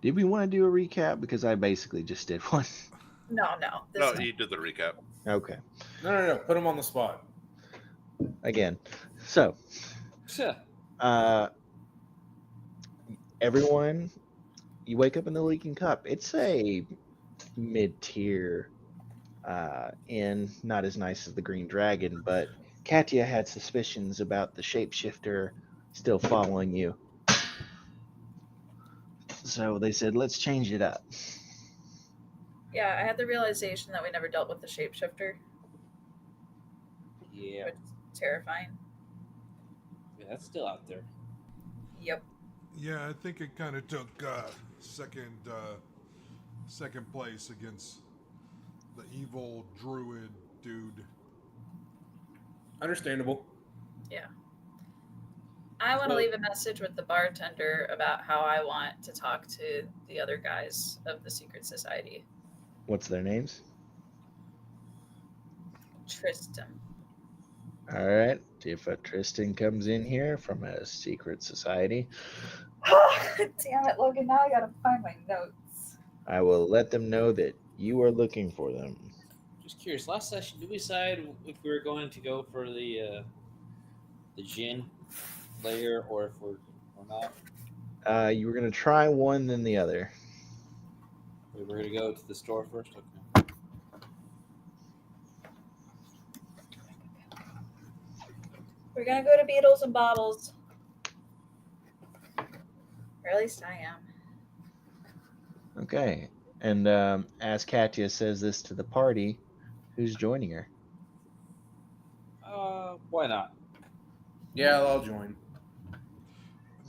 Did we want to do a recap? Because I basically just did one. No, no. No, This you did the recap. Okay. No. Put him on the spot. Again. So, uh, everyone, you wake up in the Leaking Cup. It's a mid-tier inn, not as nice as the Green Dragon, but Katya had suspicions about the shapeshifter still following you. So they said, let's change it up. Yeah, I had the realization that we never dealt with the shapeshifter, Yeah, which is terrifying. that's still out there. Yep. Yeah, I think it kind of took second place against the evil druid dude. Understandable. Yeah. I want to leave a message with the bartender about how I want to talk to the other guys of the secret society. What's their names? Tristan. All right. If a Tristan comes in here from a secret society, Damn it, Logan. Now I gotta find my notes. I will let them know that you are looking for them. Just curious. Last session, did we decide if we were going to go for the gin layer or if we're or not? You were going to try one, then the other. We were going to go to the store first. Okay. We're gonna go to Beatles and Bobbles. Or at least I am. Okay. And as Katya says this to the party, who's joining her? Why not? Yeah, I'll join.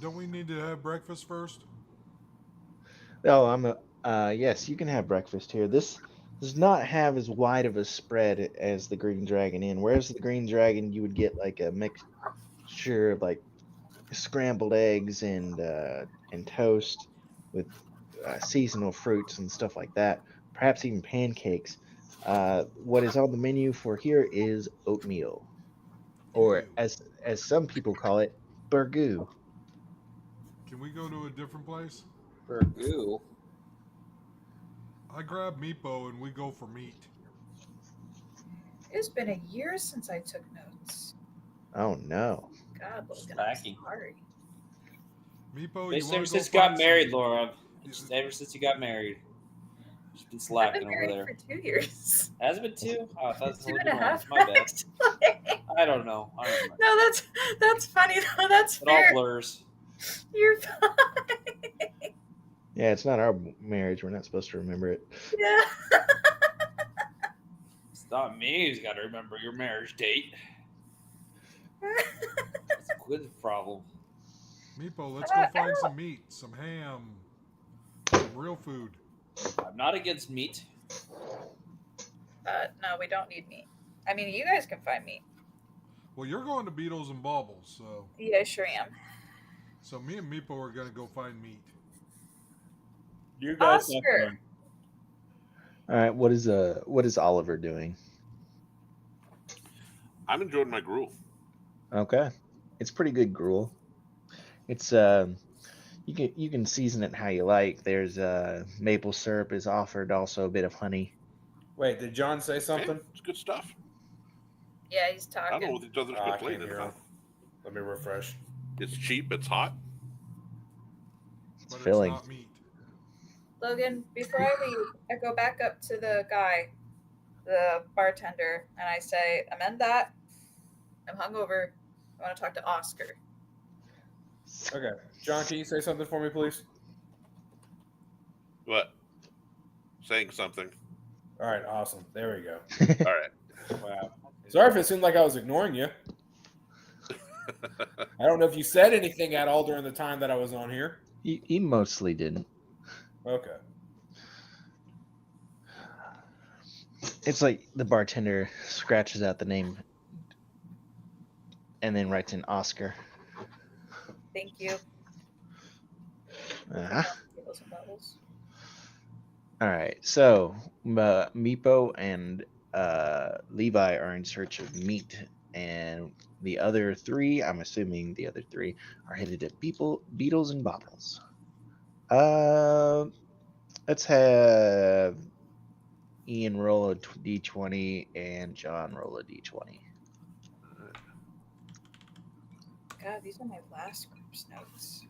Don't we need to have breakfast first? Oh, yes, you can have breakfast here. This does not have as wide of a spread as the Green Dragon Inn. Whereas the Green Dragon, you would get like a mixture of like scrambled eggs and toast with seasonal fruits and stuff like that. Perhaps even pancakes. What is on the menu for here is oatmeal, or as some people call it, burgoo. Can we go to a different place? Burgoo. I grab Meepo and we go for meat. It's been a year since I took notes. Oh no. God, Logan, I'm Slacking. sorry. Meepo, Ever since you got married, Laura. Ever since you got married. She's been I've slacking been over married there. for 2 years. Has it been 2? Oh, I thought it was 2.5. My bad. actually. I don't know. I don't remember. No, that's funny though. That's It all fair. blurs. You're fine. Yeah, it's not our marriage. We're not supposed to remember it. Yeah. It's not me who's got to remember your marriage date. That's a good problem. Meepo, let's go find some meat, some ham, some real food. I'm not against meat. No, we don't need meat. I mean, you guys can find meat. Well, you're going to Beatles and Baubles, so Yeah, I sure am. me and Meepo are going to go find meat. You guys have Oscar. fun. All right, what is Oliver doing? I'm enjoying my gruel. Okay, it's pretty good gruel. It's you can season it how you like. There's maple syrup is offered, also a bit of honey. Wait, did John say something? It's good stuff. Yeah, he's I don't know talking. what the others I complaining can't hear about. him. Let me refresh. It's cheap. It's hot. It's But filling. it's not meat. Logan, before I leave, I go back up to the guy, the bartender, and I say, amend that. I'm hungover. I want to talk to Oscar. Okay. John, can you say something for me, please? What? Saying something. All right, awesome. There we go. All right. Wow. Sorry if it seemed like I was ignoring you. I don't know if you said anything at all during the time that I was on here. He mostly didn't. Okay. It's like the bartender scratches out the name and then writes in Oscar. Thank you. Uh-huh. Tables and bubbles. All right, so Meepo and Levi are in search of meat, and the other three, I'm assuming the other three, are headed to Beatles and Bobbles. Let's have Ian roll a d20 and John roll a d20. God, these are my last group's notes.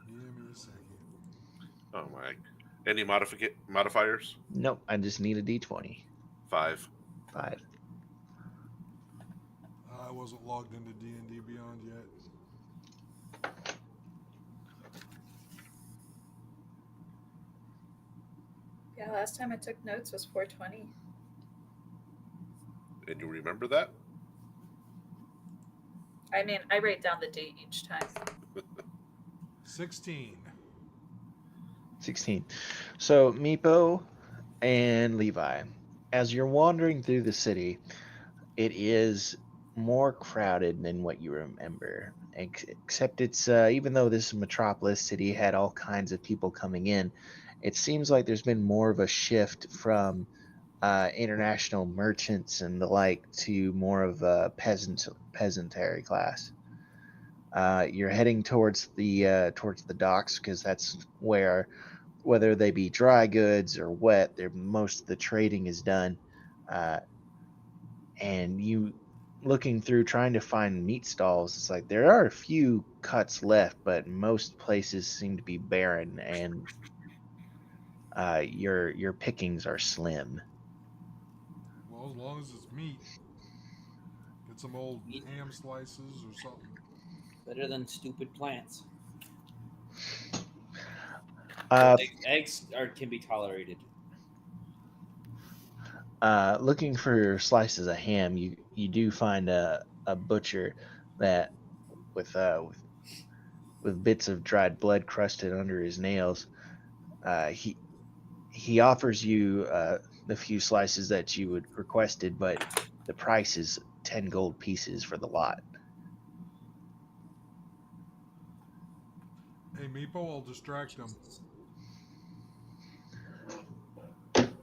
Give me a second. Oh my. Any modifiers? Nope, I just need a d20. 5. 5. I wasn't logged into D&D Beyond yet. Yeah, last time I took notes was 420. And you remember that? I mean, I write down the date each time. 16. 16. So, Meepo and Levi, as you're wandering through the city, it is more crowded than what you remember. Except it's, even though this metropolis city had all kinds of people coming in, it seems like there's been more of a shift from international merchants and the like to more of a peasantry class. You're heading towards the docks because that's where, whether they be dry goods or wet, most of the trading is done. And you looking through trying to find meat stalls, it's like there are a few cuts left, but most places seem to be barren, and your pickings are slim. Well, as long as it's meat. Get some old Meat. ham slices or something. Better than stupid plants. Uh, Eggs can be tolerated. Looking for slices of ham, you do find a butcher that with bits of dried blood crusted under his nails. He offers you the few slices that you would requested, but the price is 10 gold pieces for the lot. Hey, Meepo, I'll distract them.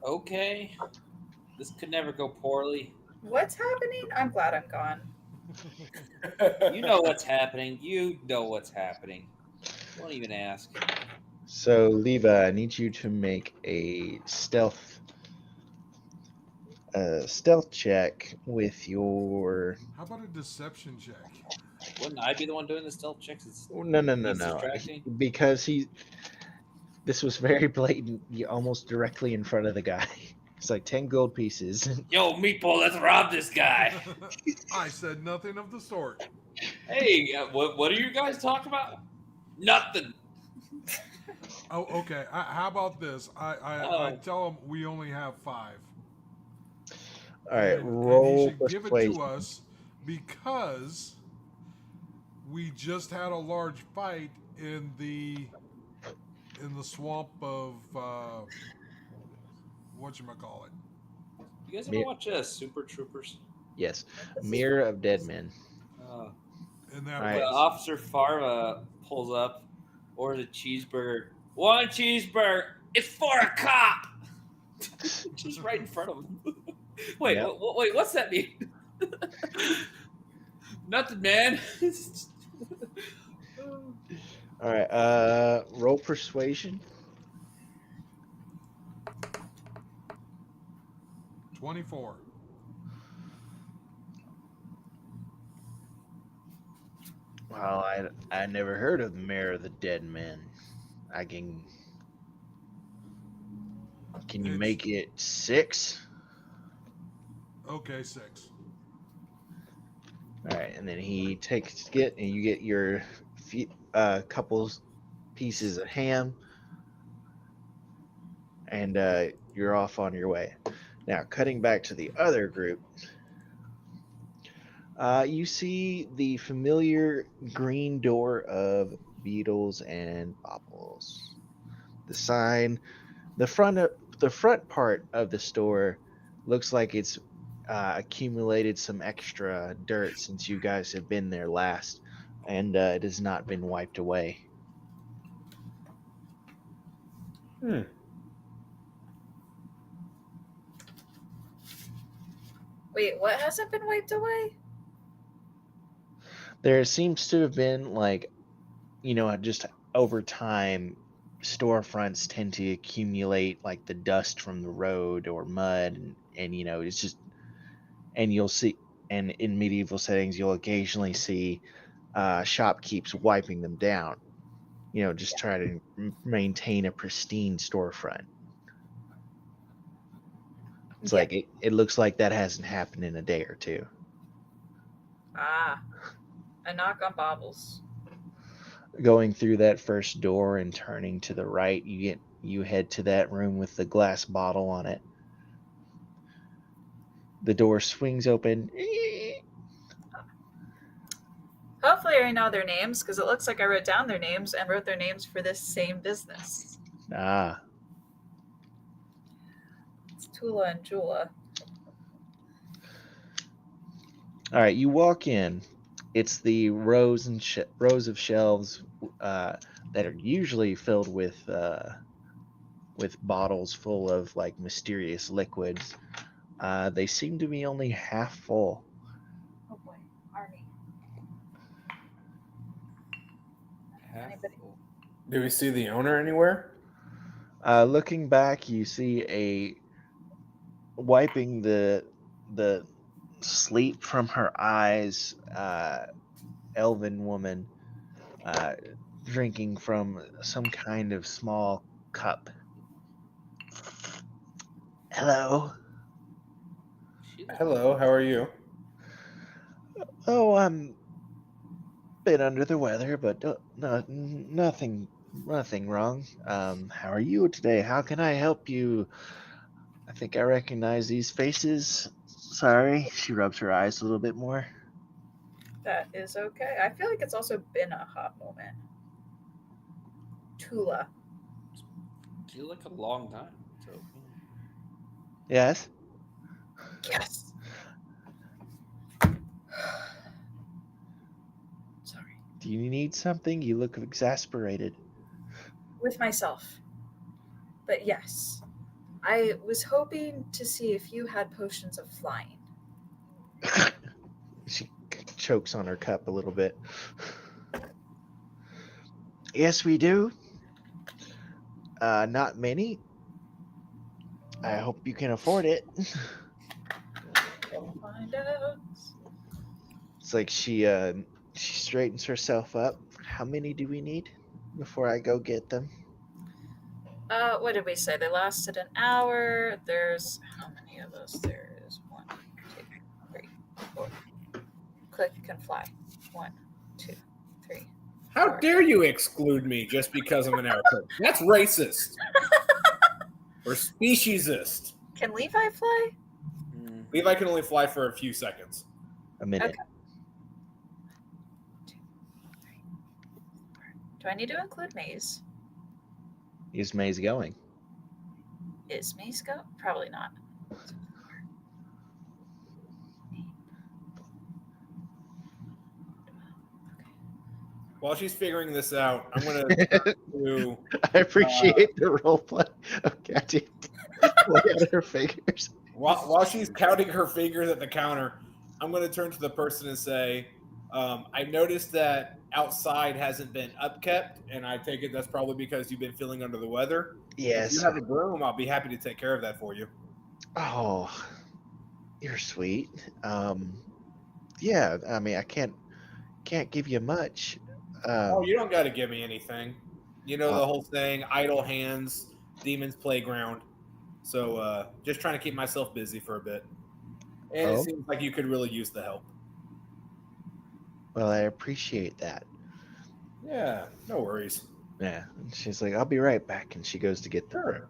Okay. This could never go poorly. What's happening? I'm glad I'm gone. You know what's happening. You know what's happening. Don't even ask. So, Levi, I need you to make a stealth check with your. How about a deception check? Wouldn't I be the one doing the stealth checks? It's No. He's distracting? Because this was very blatant. You almost directly in front of the guy. It's like 10 gold pieces. Yo, Meatball, let's rob this guy. I said nothing of the sort. Hey, what are you guys talking about? Nothing. Oh, okay. How about this? I tell him we only have 5. All right, and roll he should give it persuasion. to us because we just had a large fight in the swamp of whatchamacallit. You guys ever watch Super Troopers? Yes, Mirror of Dead Men. In that All right. place. Officer Farva pulls up, orders a cheeseburger. 1 cheeseburger. It's for a cop. Just right in front of him. Wait, Yeah. wait, what's that mean? Nothing, man. All right, roll persuasion. 24. Well, I never heard of Mirror of the Dead Men. Can you It's- make it 6? Okay, 6. All right, and then he and you get your couple pieces of ham, and you're off on your way. Now, cutting back to the other group, you see the familiar green door of Beetles and Bobbles. The sign, the front part of the store looks like it's accumulated some extra dirt since you guys have been there last, and it has not been wiped away. Wait, what hasn't been wiped away? There seems to have been like just over time, storefronts tend to accumulate like the dust from the road or mud, and it's just, and you'll see, and in medieval settings, you'll occasionally see shopkeepers wiping them down. Just try to maintain a pristine storefront. It's Yeah. like it looks like that hasn't happened in a day or two. Ah, a knock on baubles. Going through that first door and turning to the right, you head to that room with the glass bottle on it. The door swings open. Hopefully I know their names, because it looks like I wrote down their names and wrote their names for this same business. Ah, It's Tula and Jula. all right. You walk in. It's the rows of shelves that are usually filled with bottles full of like mysterious liquids. They seem to be only half full. Oh boy, Arnie. Anybody? Do we see the owner anywhere? Looking back, you see wiping the sleep from her eyes, elven woman drinking from some kind of small cup. Hello. Hello, how are you? Oh, I'm a bit under the weather, but nothing wrong. How are you today? How can I help you? I think I recognize these faces. Sorry. She rubs her eyes a little bit more. That is okay. I feel like it's also been a hot moment. Tula. Feels like a long time. So Yes. Yes. Sorry. Do you need something? You look exasperated. With myself. But yes. I was hoping to see if you had potions of flying. She chokes on her cup a little bit. Yes, we do. Not many. I hope you can afford it. We'll find out. It's like she straightens herself up. How many do we need before I go get them? What did we say? They lasted an hour. There's how many of us? There is 1, 2, 3, 4. Click can fly. 1, 2, 3. How 4. dare you exclude me just because I'm an airport? That's racist. Or speciesist. Can Levi fly? Levi can only fly for a few seconds. A minute. Okay. Do I need to include Maze? Is Maze going? Is Maze go? Probably not. While she's figuring this out, I'm going to do... I appreciate the role play of Kathy. Look at her fingers. While she's counting her fingers at the counter, I'm going to turn to the person and say, I noticed that outside hasn't been upkept, and I take it that's probably because you've been feeling under the weather. Yes. If you have a broom, I'll be happy to take care of that for you. Oh, you're sweet. Yeah. I mean, I can't give you much. Oh, you don't got to give me anything. You know the whole thing, idle hands, demon's playground. So just trying to keep myself busy for a bit. And it seems like you could really use the help. Well, I appreciate that. Yeah, no worries. Yeah. And she's like, I'll be right back. And she goes to get the broom.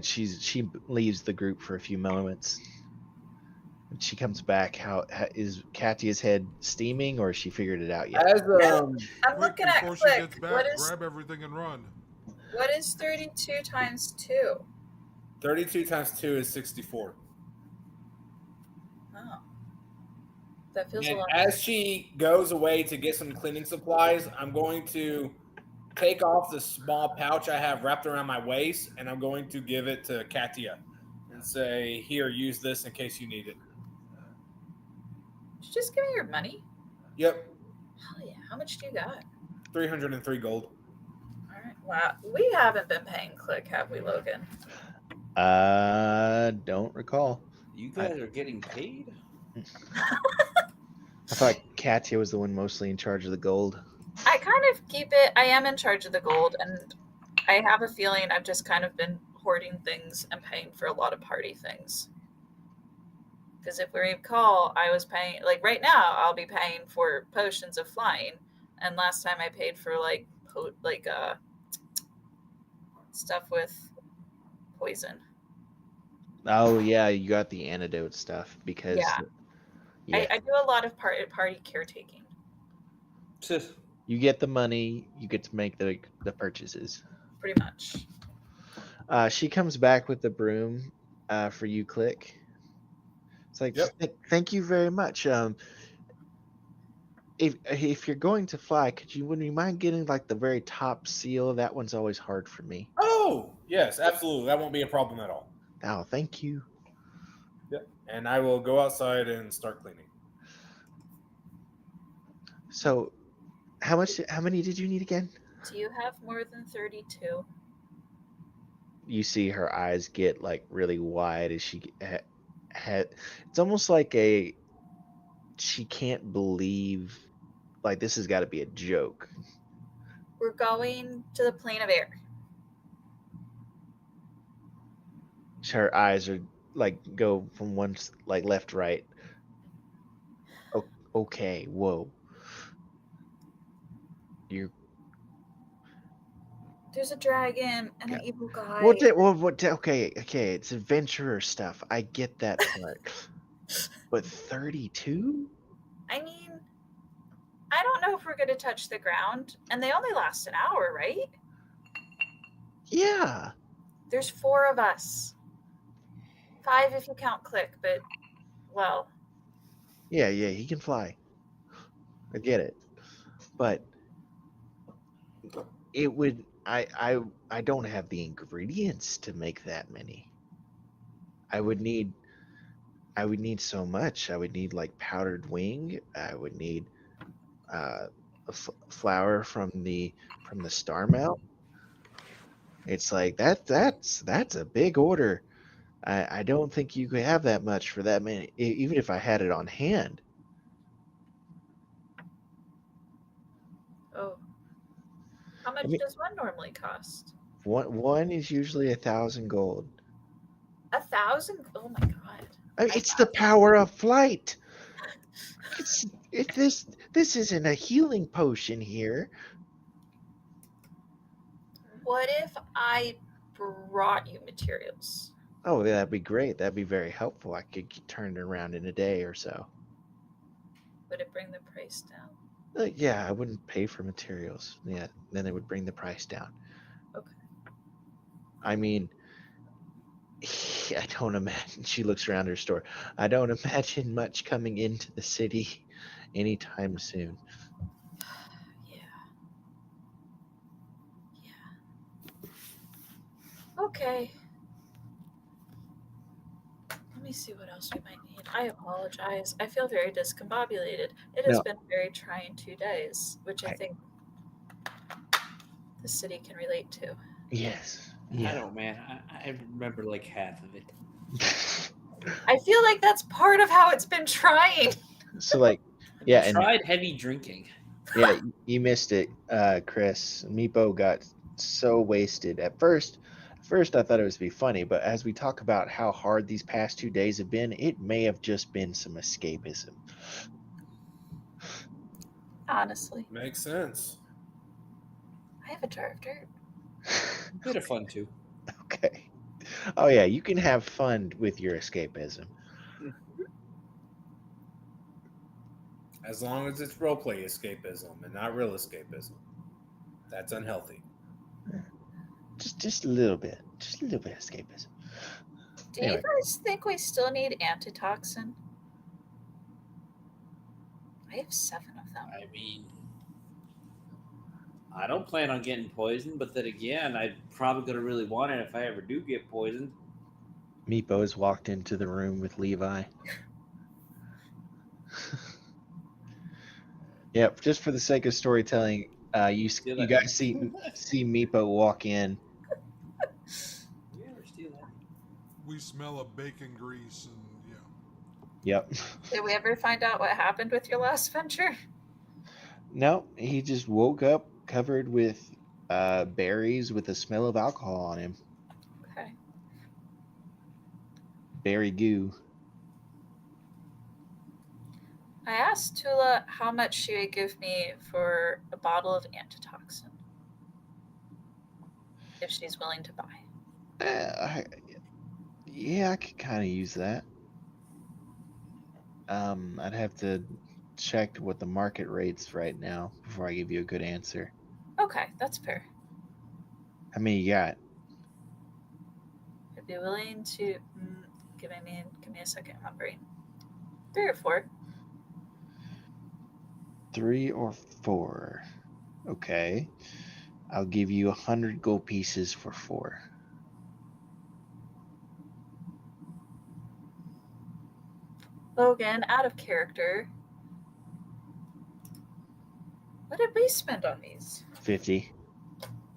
She leaves the group for a few moments. When she comes back, how is Katya's head steaming, or has she figured it out yet? As I'm Quick, looking at before she Click. gets back, What is grab everything and run. 32 times 2? 32 times 2 is 64. Oh. That feels a And lot. as she goes away to get some cleaning supplies, I'm going to take off the small pouch I have wrapped around my waist, and I'm going to give it to Katya and say, here, use this in case you need it. Did you just give me your money? Yep, Hell yeah. How much do you got? 303 gold. All right. Wow. We haven't been paying Click, have we, Logan? Don't recall. You guys are getting paid? I thought Katya was the one mostly in charge of the gold. I kind of keep it. I am in charge of the gold, and I have a feeling I've just kind of been hoarding things and paying for a lot of party things. Because if we recall, I was paying, like right now, I'll be paying for potions of flying, and last time I paid for stuff with poison. Oh yeah, you got the antidote stuff because Yeah. I do a lot of party caretaking. You get the money, you get to make the purchases. Pretty much. She comes back with the broom for you, Click. It's like, thank you very much. If you're going to fly, would you mind getting like the very top seal? That one's always hard for me. Oh, yes, absolutely. That won't be a problem at all. Oh, thank you. Yep. And I will go outside and start cleaning. So, how many did you need again? Do you have more than 32? You see her eyes get like really wide as she had. It's almost like she can't believe, like this has got to be a joke. We're going to the plane of air. Her eyes are like go from one like left, right. Okay, whoa. There's a dragon and an evil guy. Okay, it's adventurer stuff. I get that part. But 32? I mean, I don't know if we're going to touch the ground. And they only last an hour, right? Yeah. There's 4 of us. 5 if you count Click, but, well. Yeah, he can fly. I get it. But it would... I don't have the ingredients to make that many. I would need so much. I would need like powdered wing. I would need a flower from the star mount. It's like that's a big order. I don't think you could have that much for that many, even if I had it on hand. Oh. How much does one normally cost? One is usually 1,000 gold. 1,000? Oh my god! It's the power of flight. This isn't a healing potion here. What if I brought you materials? Oh, that'd be great. That'd be very helpful. I could turn it around in a day or so. Would it bring the price down? Yeah, I wouldn't pay for materials. Yeah, then it would bring the price down. Okay. I mean, I don't imagine. She looks around her store. I don't imagine much coming into the city anytime soon. Yeah. Okay. Let me see what else we might need. I apologize. I feel very discombobulated. It has been a very trying 2 days, which I think the city can relate to. Yes. I don't, man. I remember like half of it. I feel like that's part of how it's been trying. So, like, yeah. I tried heavy drinking. Yeah, you missed it, Chris. Meepo got so wasted. At first I thought it was be funny, but as we talk about how hard these past 2 days have been, it may have just been some escapism. Honestly. Makes sense. I have a jar of dirt. Bit of fun too. Okay. Oh yeah, you can have fun with your escapism. As long as it's roleplay escapism and not real escapism. That's unhealthy. Just a little bit. Just a little bit of escapism. Do you guys think we still need antitoxin? I have 7 of them. I mean, I don't plan on getting poisoned, but then again, I'm probably going to really want it if I ever do get poisoned. Meepo has walked into the room with Levi. Yep, just for the sake of storytelling, you Steal that. guys see Meepo walk in. You ever steal that? We smell of bacon grease and yeah. Yep. Did we ever find out what happened with your last venture? No, he just woke up covered with berries with the smell of alcohol on him. Okay. Berry goo. I asked Tula how much she would give me for a bottle of antitoxin. If she's willing to buy. Yeah, I could kind of use that. I'd have to check what the market rate's right now before I give you a good answer. Okay, that's fair. How many you got? I'd be willing to give me a second, my brain. 3 or 4. 3 or 4. Okay. I'll give you 100 gold pieces for 4. Logan, out of character. What did we spend on these? 50.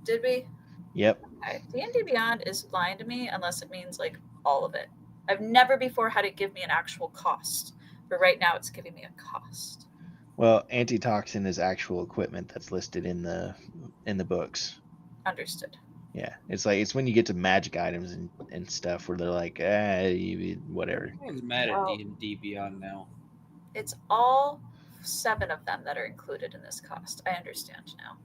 Did we? Yep. Okay. D&D Beyond is blind to me unless it means like all of it. I've never before had it give me an actual cost, but right now it's giving me a cost. Well, antitoxin is actual equipment that's listed in the books. Understood. Yeah, it's when you get to magic items and stuff where they're like, whatever. Everyone's mad at Well- D&D Beyond now. It's all 7 of them that are included in this cost. I understand now.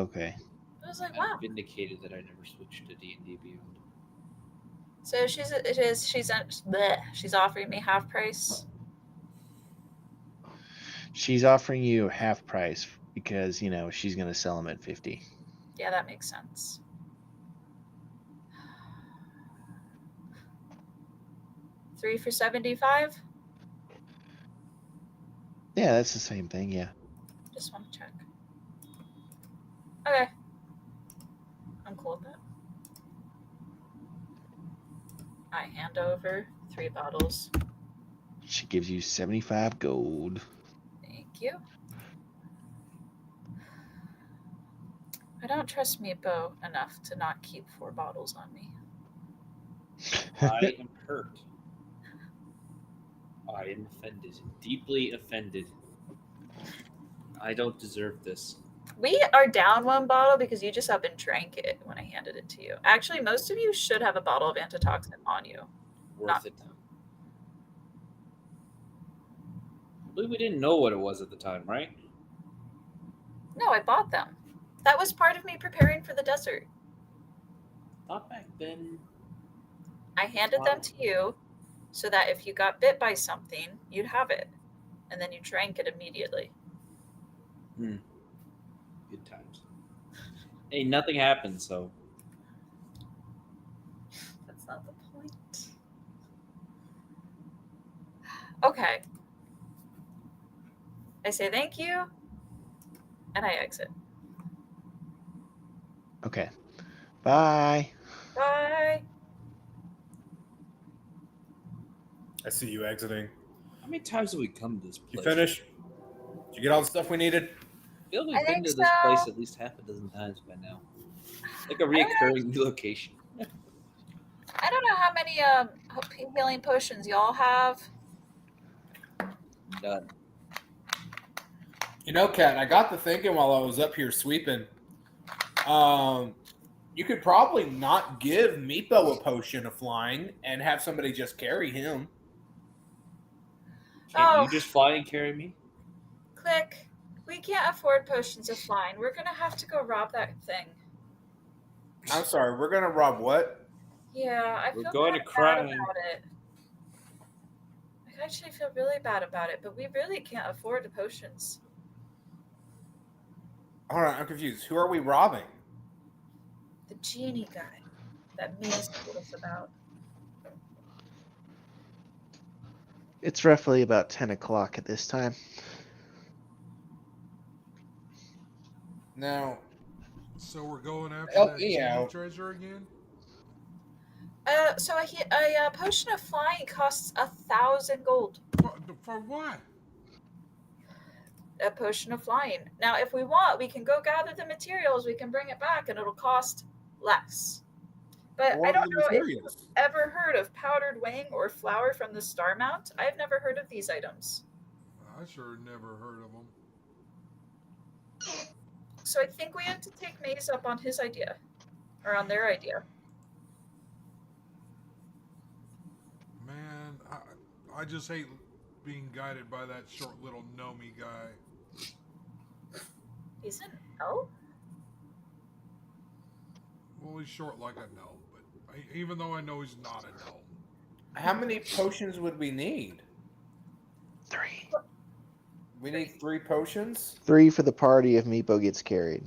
Okay. I was like, wow. I'm vindicated that I never switched to D&D Beyond. So she's offering me half price. She's offering you half price because, she's going to sell them at 50. Yeah, that makes sense. $3 for 75? Yeah, that's the same thing, yeah. Just want to check. Okay. I'm cool with that. I hand over 3 bottles. She gives you 75 gold. Thank you. I don't trust Meepo enough to not keep 4 bottles on me. I am hurt. I am offended. Deeply offended. I don't deserve this. We are down 1 bottle because you just up and drank it when I handed it to you. Actually, most of you should have a bottle of antitoxin on you. Worth Not- it. I believe we didn't know what it was at the time, right? No, I bought them. That was part of me preparing for the desert. Thought back then. I handed them to you so that if you got bit by something, you'd have it. And then you drank it immediately. Good times. Hey, nothing happened, so That's not the point. Okay. I say thank you, and I exit. Okay. Bye. Bye. I see you exiting. how many times have we come to this place? You finished? Did you get all the stuff we needed? I feel like I we've been think to this so. place at least half a dozen times by now. Like a reoccurring location. I don't know how many healing potions y'all have. Done. You know, Kat, I got to thinking while I was up here sweeping. You could probably not give Meepo a potion of flying and have somebody just carry him. Can't Oh. you just fly and carry me? Click. We can't afford potions of flying. We're gonna have to go rob that thing. I'm sorry, we're gonna rob what? Yeah, I We're feel going to kinda bad crime. about it. I actually feel really bad about it, but we really can't afford the potions. Hold on, I'm confused. Who are we robbing? The genie guy that Mia's told us about. It's roughly about 10 o'clock at this time. Now, So we're going after Help that me genie out. treasure again? So a potion of flying costs 1,000 gold. For what? a potion of flying. Now, if we want, we can go gather the materials. We can bring it back, and it'll cost less. But What I are don't the know if materials? you've ever heard of powdered wing or flour from the Star Mount. I've never heard of these items. I sure never heard of them. So I think we have to take Maze up on his idea, or on their idea. Man, I just hate being guided by that short little gnomey guy. He's an elf? Well, he's short like a gnome, but even though I know he's not a gnome. How many potions would we need? 3. We need 3 potions. 3 for the party if Meepo gets carried.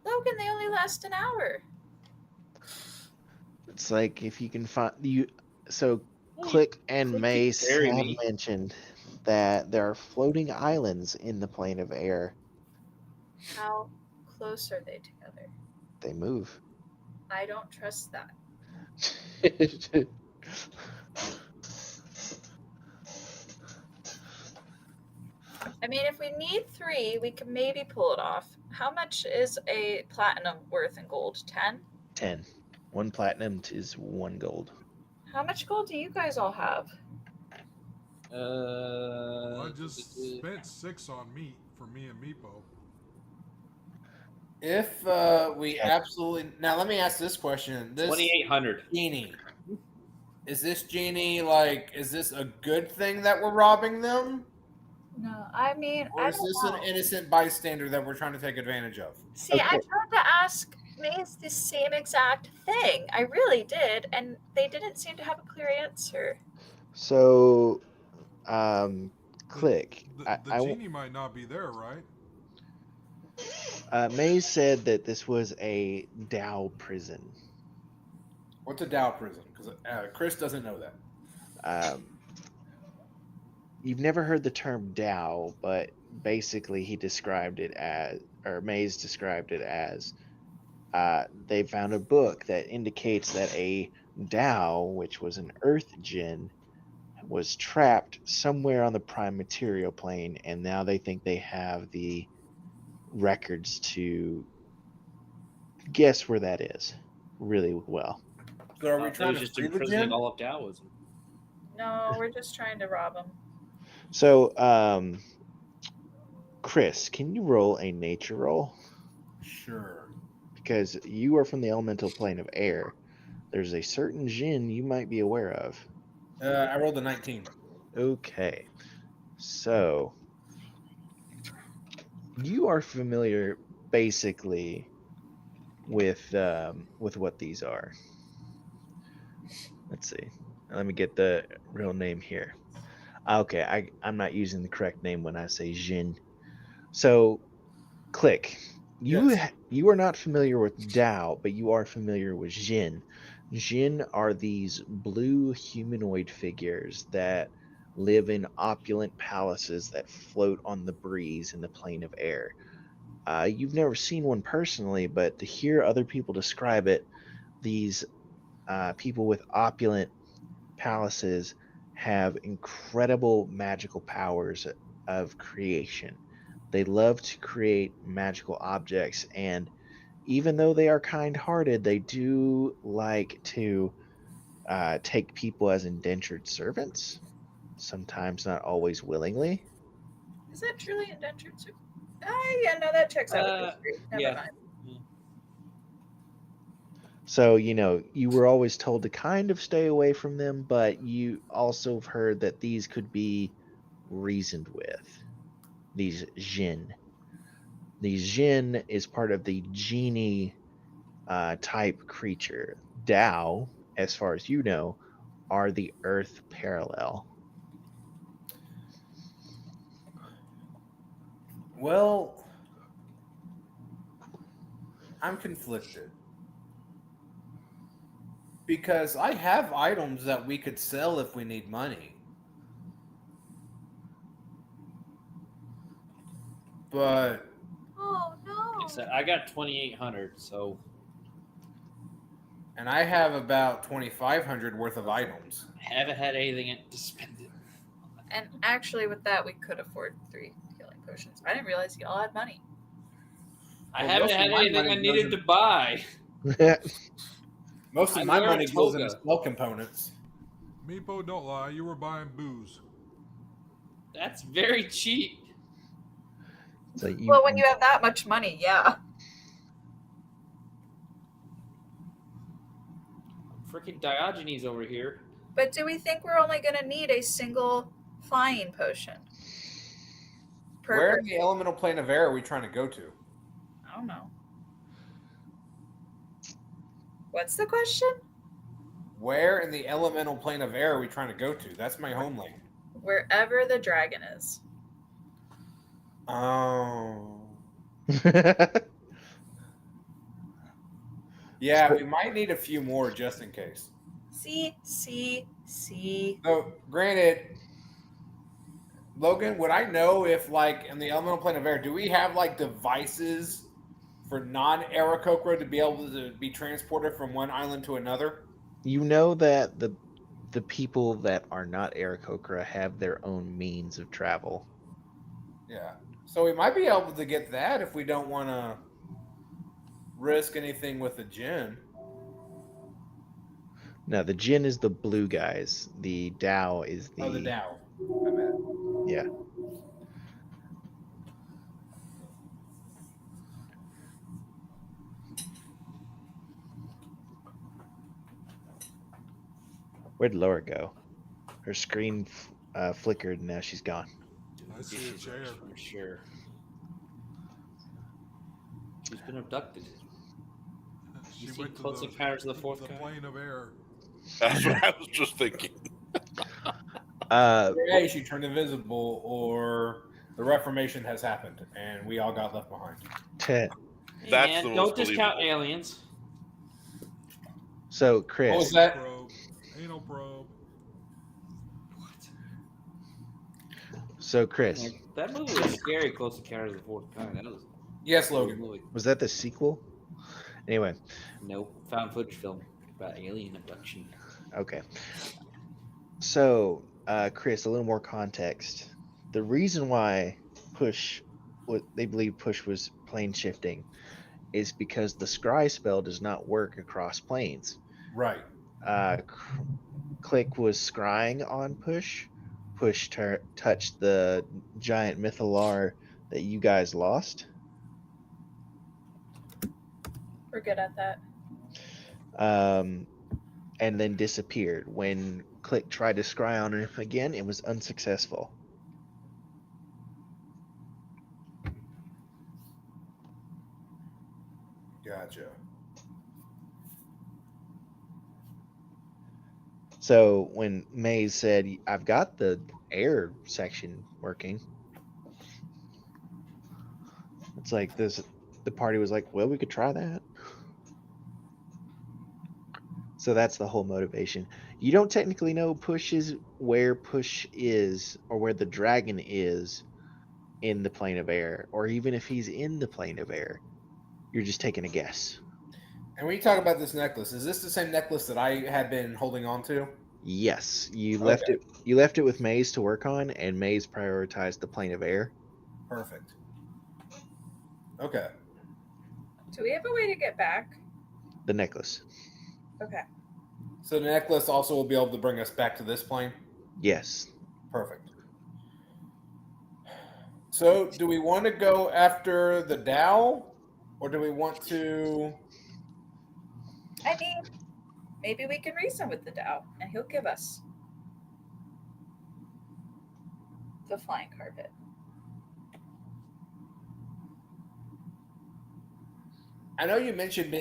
Logan, they only last an hour. It's like if you can find you. So Well, Click and Click can Mace carry have me. mentioned that there are floating islands in the plane of air. How close are they together? They move. I don't trust that. I mean, if we need 3, we can maybe pull it off. How much is a platinum worth in gold? 10? 10. 1 platinum is 1 gold. How much gold do you guys all have? I just spent 6 on meat for me and Meepo. If we absolutely now, let me ask this question: This 2,800. genie, is this genie like? Is this a good thing that we're robbing them, No, I mean, or I is don't this know. an innocent bystander that we're trying to take advantage of? See, I tried to ask Maze the same exact thing. I really did, and they didn't seem to have a clear answer. So, Click. The I genie might not be there, right? Maze said that this was a Dao prison. What's a Dow prison? Because Chris doesn't know that. You've never heard the term Dao, but basically he described it as, or Maze described it as, they found a book that indicates that a Dao, which was an Earth Djinn, was trapped somewhere on the prime material plane, and now they think they have the records to guess where that is really well. So are we That trying was to just free the imprisoning gin? all of Taoism. No, we're just trying to rob them. So, Chris, can you roll a nature roll? Sure. Because you are from the elemental plane of air. There's a certain Jinn you might be aware of. I rolled a 19. Okay. So, you are familiar basically with what these are. Let's see. Let me get the real name here. Okay, I'm not using the correct name when I say Jin. So, Click. Yes. You are not familiar with Dao, but you are familiar with Jin. Jin are these blue humanoid figures that live in opulent palaces that float on the breeze in the plane of air. You've never seen one personally, but to hear other people describe it, these people with opulent palaces have incredible magical powers of creation. They love to create magical objects, and even though they are kind-hearted, they do like to take people as indentured servants. Sometimes not always willingly. Is that truly indentured? Yeah, no, that checks out with history. Never yeah. mind. So, you were always told to kind of stay away from them, but you also have heard that these could be reasoned with. These Jinn. These Jinn is part of the genie type creature. Dao, as far as you know, are the Earth parallel. Well, I'm conflicted. Because I have items that we could sell if we need money. But Oh no! Except I got 2,800, so and I have about 2,500 worth of items. I haven't had anything to spend it. And actually, with that, we could afford 3 healing potions. potions. I didn't realize y'all had money. I Well, haven't most of had my anything money I needed goes to buy. Most of I my wear a money goes into toga. spell components. Meepo, don't lie. You were buying booze. That's very cheap. So you, Well, when you have that much money, yeah. Freaking Diogenes over here. But do we think we're only going to need a single flying potion? Where Per in the elemental plane of air are we trying to go to? I don't know. What's the question? Where in the elemental plane of air are we trying to go to? That's my homeland. Wherever the dragon is. Oh. Yeah, we might need a few more just in case. See. So, granted, Logan, would I know if, like, in the elemental plane of air, do we have, like, devices for non-Aarakocra to be able to be transported from one island to another? you know that the people that are not Aarakocra have their own means of travel. Yeah. So we might be able to get that if we don't want to risk anything with the Jinn. No, the Jinn is the blue guys. The Dao is the. Oh, the Dow. I meant. Yeah. Where'd Laura go? Her screen flickered and now she's gone. I see a chair. For sure. She's been abducted. She You went see to Close the, Encounters of the Fourth the Kind? plane of air. That's what I was just thinking. Hey, she turned invisible, or the Reformation has happened, and we all got left behind. That's And the don't most discount believable. aliens. So What was Chris, that? Probe. Anal probe. Like, that movie was scary. Close Encounters of the Fourth Kind. That was Yes, a Logan. movie. was that the sequel? Anyway, Nope. Found footage film about alien abduction. okay. So, Chris, a little more context. The reason why what they believe Push was plane shifting is because the scry spell does not work across planes. Right. Click was scrying on Push. Push touched the giant Mythalar that you guys lost. We're good at that. And then disappeared. When Click tried to scry on him again, it was unsuccessful. Gotcha. So when Maze said, I've got the air section working, it's like the party was like, well, we could try that. So that's the whole motivation. You don't technically know where Push is or where the dragon is in the plane of air, or even if he's in the plane of air. You're just taking a guess. And when you talk about this necklace, is this the same necklace that I had been holding on to? Yes, you left it. You left it with Maze to work on, and Maze prioritized the plane of air. Perfect. Okay. Do we have a way to get back? The necklace. Okay. So the necklace also will be able to bring us back to this plane? Yes. Perfect. So do we want to go after the Dow, or do we want to... I mean, maybe we can reason with the Tao, and he'll give us the flying carpet. I know you mentioned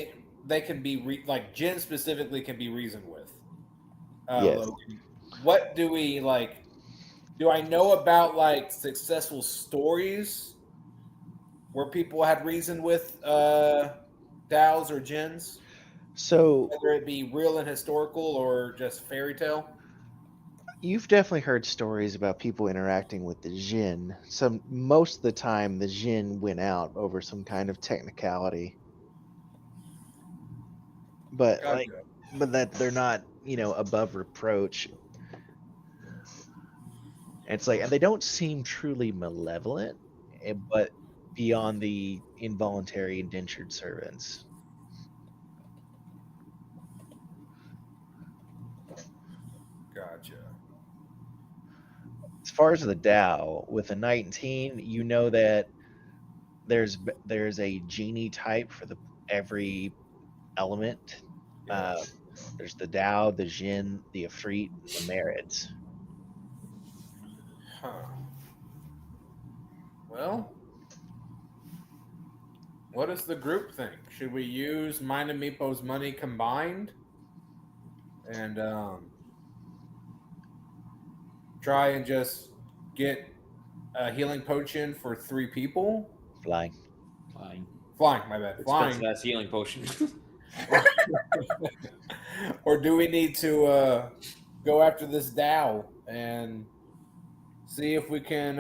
they can be, like, Jinn specifically can be reasoned with. Yes. Logan. What do we, like... Do I know about, like, successful stories where people had reasoned with Dows or Jinns? So Whether it be real and historical or just fairy tale? you've definitely heard stories about people interacting with the Jinn. Most of the time, the Jinn went out over some kind of technicality, but that they're not, above reproach. It's like, and they don't seem truly malevolent. but beyond the involuntary indentured servants. Gotcha. As far as the Tao, with a 19, you know that there's a genie type for every element. Yes. There's the Tao, the Jin, the Ifrit, and the Merits. Huh. Well, what does the group think? Should we use mine and Meepo's money combined and try and just get a healing potion for 3 people? Flying. Flying. Flying, my bad. Flying. Expensive ass healing potion. Or do we need to go after this Tao and see if we can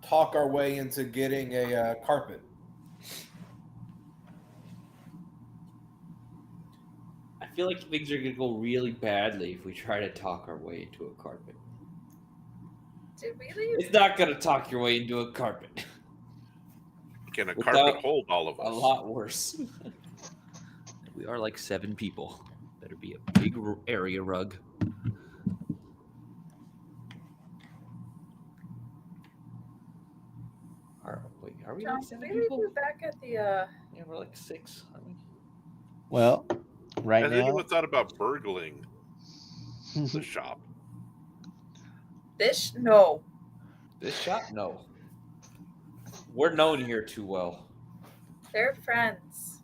talk our way into getting a carpet? I feel like things are gonna go really badly if we try to talk our way into a carpet. Did we leave? It's not gonna talk your way into a carpet. Can a Without carpet hold all of us? A lot worse. We are like 7 people. Better be a big area rug. Wait, are we John, like did 7 we leave people? you back at the Yeah, we're like 6, aren't we? Well, right Has now, anyone thought about burgling the shop? Bish? No. This shop? No. We're known here too well. They're friends.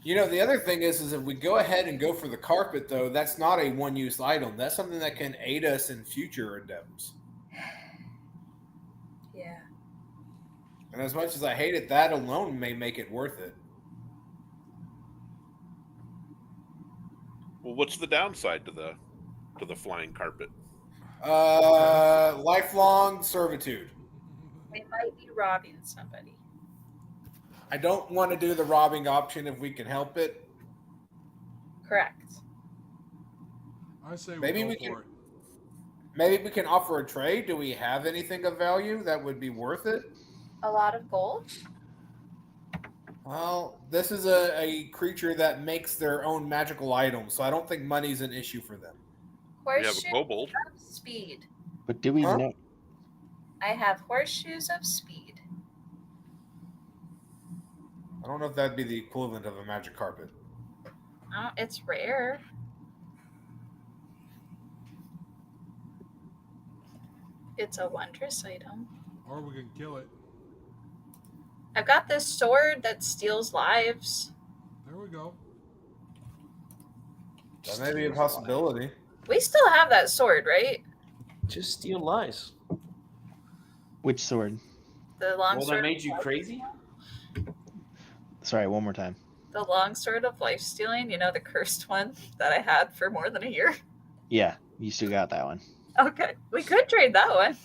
You know, the other thing is if we go ahead and go for the carpet, though, that's not a one-use item. That's something that can aid us in future endeavors. Yeah. And as much as I hate it, that alone may make it worth it. Well, what's the downside to the flying carpet? Lifelong servitude. We might be robbing somebody. I don't want to do the robbing option if we can help it. Correct. I say Maybe we we go can- for it. Maybe we can offer a trade. Do we have anything of value that would be worth it? A lot of gold? Well, this is a creature that makes their own magical items, so I don't think money's an issue for them. We have a Horseshoes kobold. of speed. but do we Huh? know? I have horseshoes of speed. I don't know if that'd be the equivalent of a magic carpet. Oh, it's rare. It's a wondrous item. Or we can kill it. I've got this sword that steals lives. There we go. That may be a possibility. We still have that sword, right? Just steal lies. Which sword? The long Well, sword. that made you crazy? Sorry, one more time. The long sword of life stealing. You know, the cursed one that I had for more than a year. Yeah, you still got that one. Okay, we could trade that one.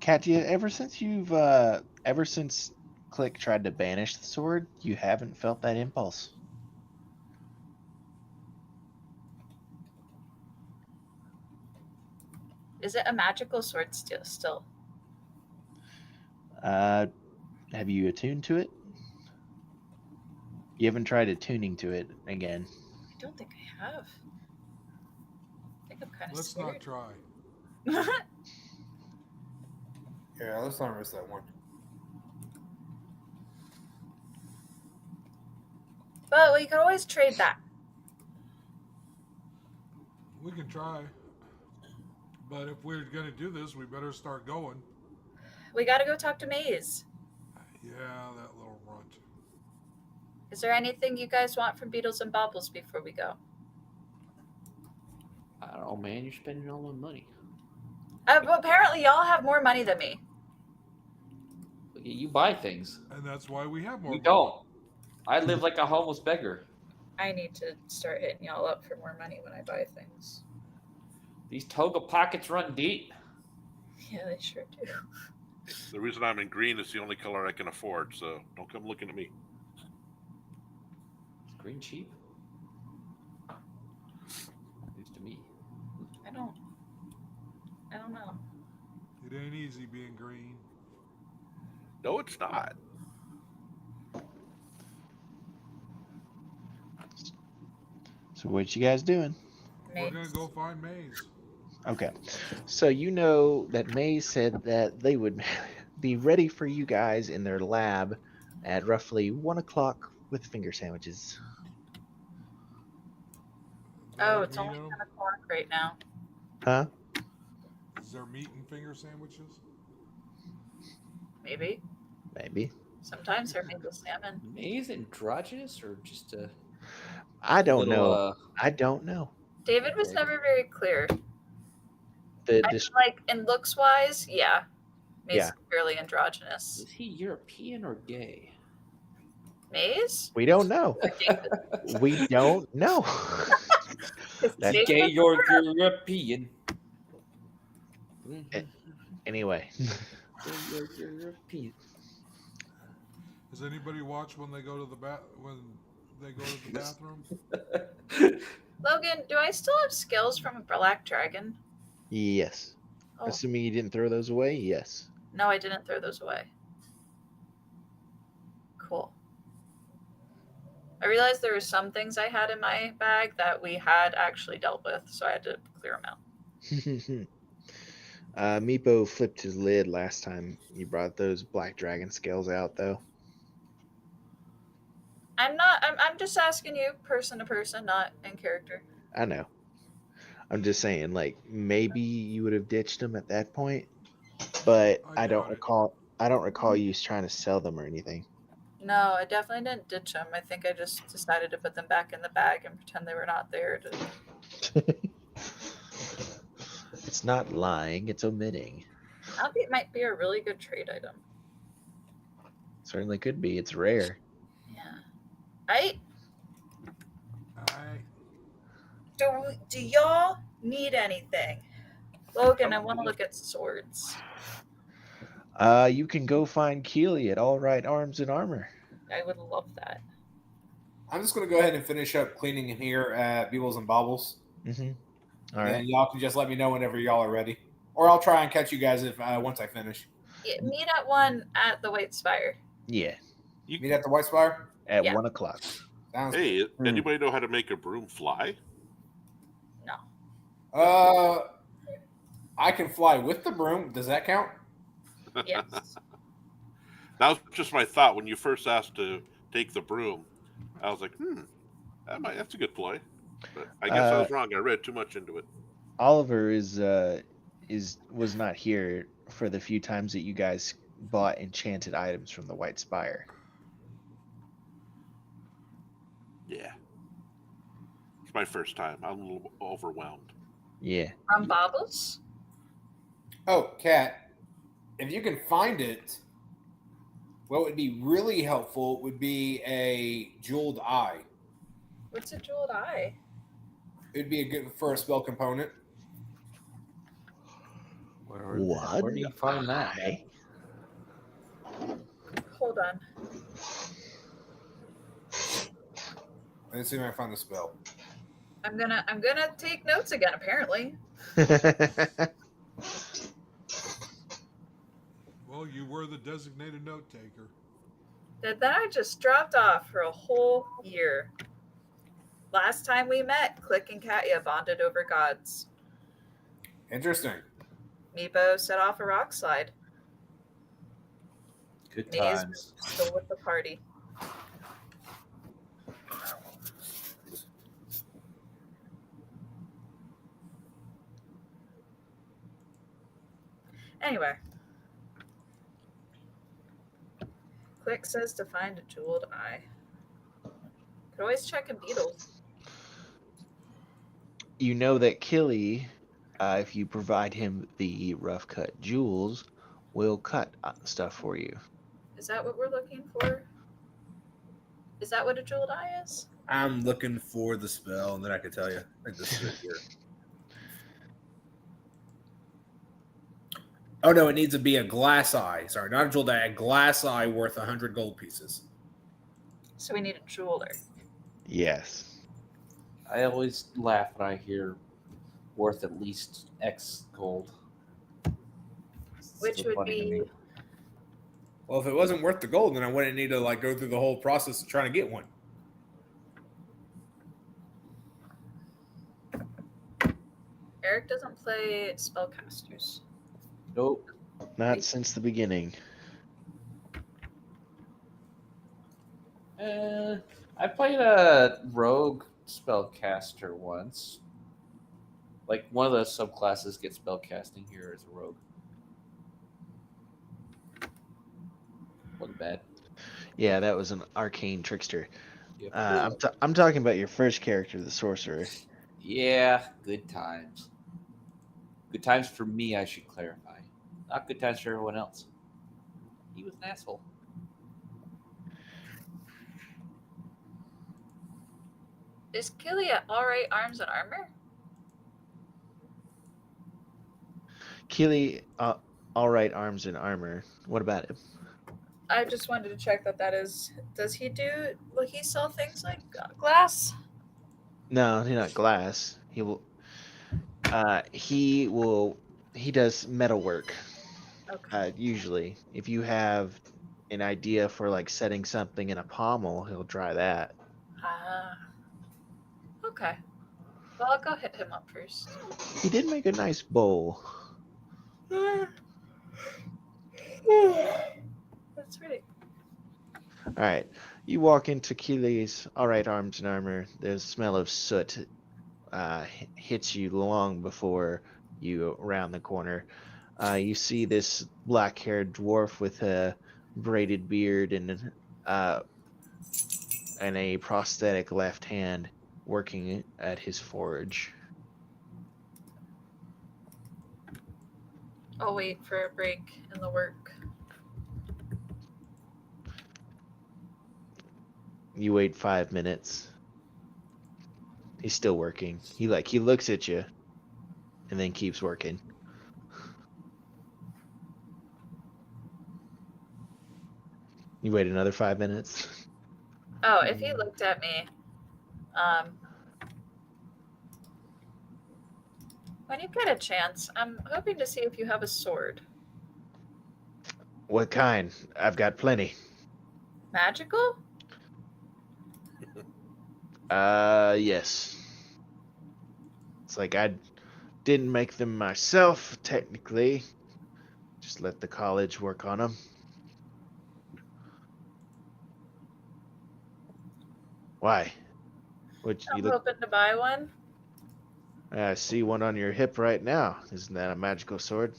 Katya, ever since Click tried to banish the sword, you haven't felt that impulse. Is it a magical sword still? Have you attuned to it? You haven't tried attuning to it again. I don't think I have. I think I'm kind of Let's not scared. try. Yeah, let's not risk that one. But we could always trade that. We can try. But if we're going to do this, we better start going. We gotta go talk to Maze. Yeah, that little runt. Is there anything you guys want from Beetles and Bobbles before we go? I don't know, man. You're spending all my money. Well, apparently, y'all have more money than me. You buy things. And that's why we have more. We money. don't. I live like a homeless beggar. I need to start hitting y'all up for more money when I buy things. These toga pockets run deep. Yeah, they sure do. The reason I'm in green is the only color I can afford, so don't come looking at me. Is green cheap? don't know. It ain't easy being green. No, it's not. So what you guys doing? We're gonna Maze. go find Maze. Okay. So you know that Maze said that they would be ready for you guys in their lab at roughly 1 o'clock with finger sandwiches. Oh, Have it's meat only in 'em? 10 o'clock right now. Huh? Is there meat in finger sandwiches? Maybe. Maybe. Sometimes they're made with salmon. Maze androgynous or just a I don't little, know. I don't know. David was Okay. never very clear. The, I the mean, like, in looks wise, yeah. Maze Yeah. is fairly androgynous. is he European or gay? Maze? we don't know. David. We don't know. 'Cause That- David Gay was or aware. European? Anyway, Gay or European? Does anybody watch when they go to the bathroom? Logan, do I still have skills from a Black Dragon? yes. Oh, Assuming you didn't throw those away, yes. no, I didn't throw those away. Cool. I realized there were some things I had in my bag that we had actually dealt with, so I had to clear them out. Meepo flipped his lid last time you brought those black dragon scales out, though. I'm just asking you person to person, not in character. I know. I'm just saying, like, maybe you would have ditched them at that point, but I I don't doubt it. recall. I don't recall you trying to sell them or anything. No, I definitely didn't ditch them. I think I just decided to put them back in the bag and pretend they were not there. It's not lying; it's omitting. It might be a really good trade item. Certainly could be. It's rare. Yeah. Right? Do y'all need anything? Logan, I want to look at swords. You can go find Keely at All Right Arms and Armor. I would love that. I'm just going to go ahead and finish up cleaning in here at Beebles and Bobbles. Mm-hmm. All And right. y'all can just let me know whenever y'all are ready. Or I'll try and catch you guys if once I finish. Yeah, meet at 1 at the White Spire. Yeah, Meet at the White Spire? at Yeah. 1 o'clock. Sounds Hey, anybody know how to make a broom fly? No. I can fly with the broom. Does that count? Yes. That was just my thought when you first asked to take the broom. I was like, that's a good play. But I guess I was wrong. I read too much into it. Oliver was not here for the few times that you guys bought enchanted items from the White Spire. Yeah. It's my first time. I'm a little overwhelmed. Yeah. From Bobbles? Oh, Kat, if you can find it, what would be really helpful would be a jeweled eye. What's a jeweled eye? It'd be a good for a spell component. What? Where do you find that? Eye? Hold on. Let's see if I find the spell. I'm gonna take notes again, apparently. Well, you were the designated note taker. That I just dropped off for a whole year. Last time we met, Click and Katya bonded over gods. Interesting. Meepo set off a rock slide. Good Maze times. was still with the party. Anyway. Click says to find a jeweled eye. Could always check in Beetles. You know that Killy, if you provide him the rough cut jewels, will cut stuff for you. Is that what we're looking for? Is that what a jeweled eye is? I'm looking for the spell, and then I can tell you. I think this is it here. Oh no, it needs to be a glass eye. Sorry, not a jeweled eye. A glass eye worth 100 gold pieces. So we need a jeweler. Yes. I always laugh when I hear worth at least X gold. which Still would funny to me. be Well, if it wasn't worth the gold, then I wouldn't need to like go through the whole process of trying to get one. Eric doesn't play spellcasters. Nope. Not since the beginning. I played a rogue spellcaster once. Like one of the subclasses gets spellcasting here as a rogue. Wasn't bad. Yeah, that was an arcane trickster. Yep. I'm talking about your first character, the sorcerer. Yeah, good times. Good times for me, I should clarify. Not good times for everyone else. He was an asshole. Is Killy at alright arms and armor? Keely, all right, arms and armor. What about him? I just wanted to check that is. Does he do? Will he sell things like glass? No, he's not glass. He will. He will. He does metal work. Okay. Usually, if you have an idea for like setting something in a pommel, he'll try that. Ah. Okay. Well, I'll go hit him up first. He did make a nice bowl. That's right. All right, you walk into Keely's all right arms and armor. The smell of soot hits you long before you round the corner. You see this black-haired dwarf with a braided beard and a prosthetic left hand working at his forge. I'll wait for a break in the work. You wait 5 minutes. He's still working. He looks at you and then keeps working. You wait another 5 minutes. Oh, if he looked at me, when you get a chance, I'm hoping to see if you have a sword. What kind? I've got plenty. Magical? Yes. It's like I didn't make them myself, technically. Just let the college work on them. Why? Would you I'm look? hoping to buy one. I see one on your hip right now. Isn't that a magical sword?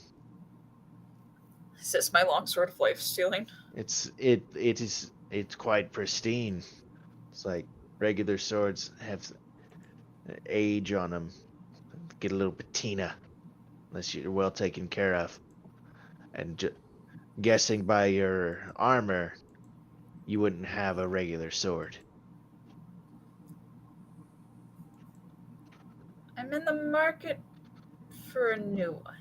Is this my longsword of life stealing? It's quite pristine. It's like regular swords have age on them. Get a little patina, unless you're well taken care of. And guessing by your armor, you wouldn't have a regular sword. I'm in the market for a new one.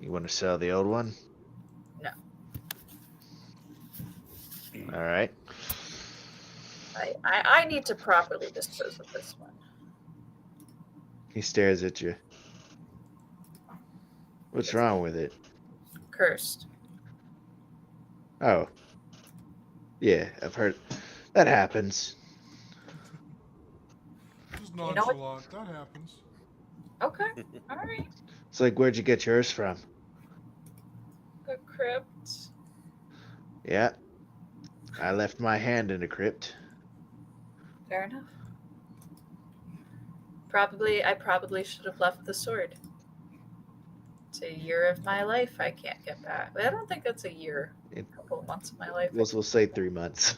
You want to sell the old one? No. All right. I need to properly dispose of this one. He stares at you. What's wrong with it? Cursed. Oh. Yeah, I've heard. That happens. Just know what? nonchalant. That happens. Okay. All right. It's like, where'd you get yours from? The crypt. Yeah. I left my hand in a crypt. Fair enough. I probably should have left the sword. It's a year of my life I can't get back. I don't think that's a year. A couple of months of my life. We'll say 3 months.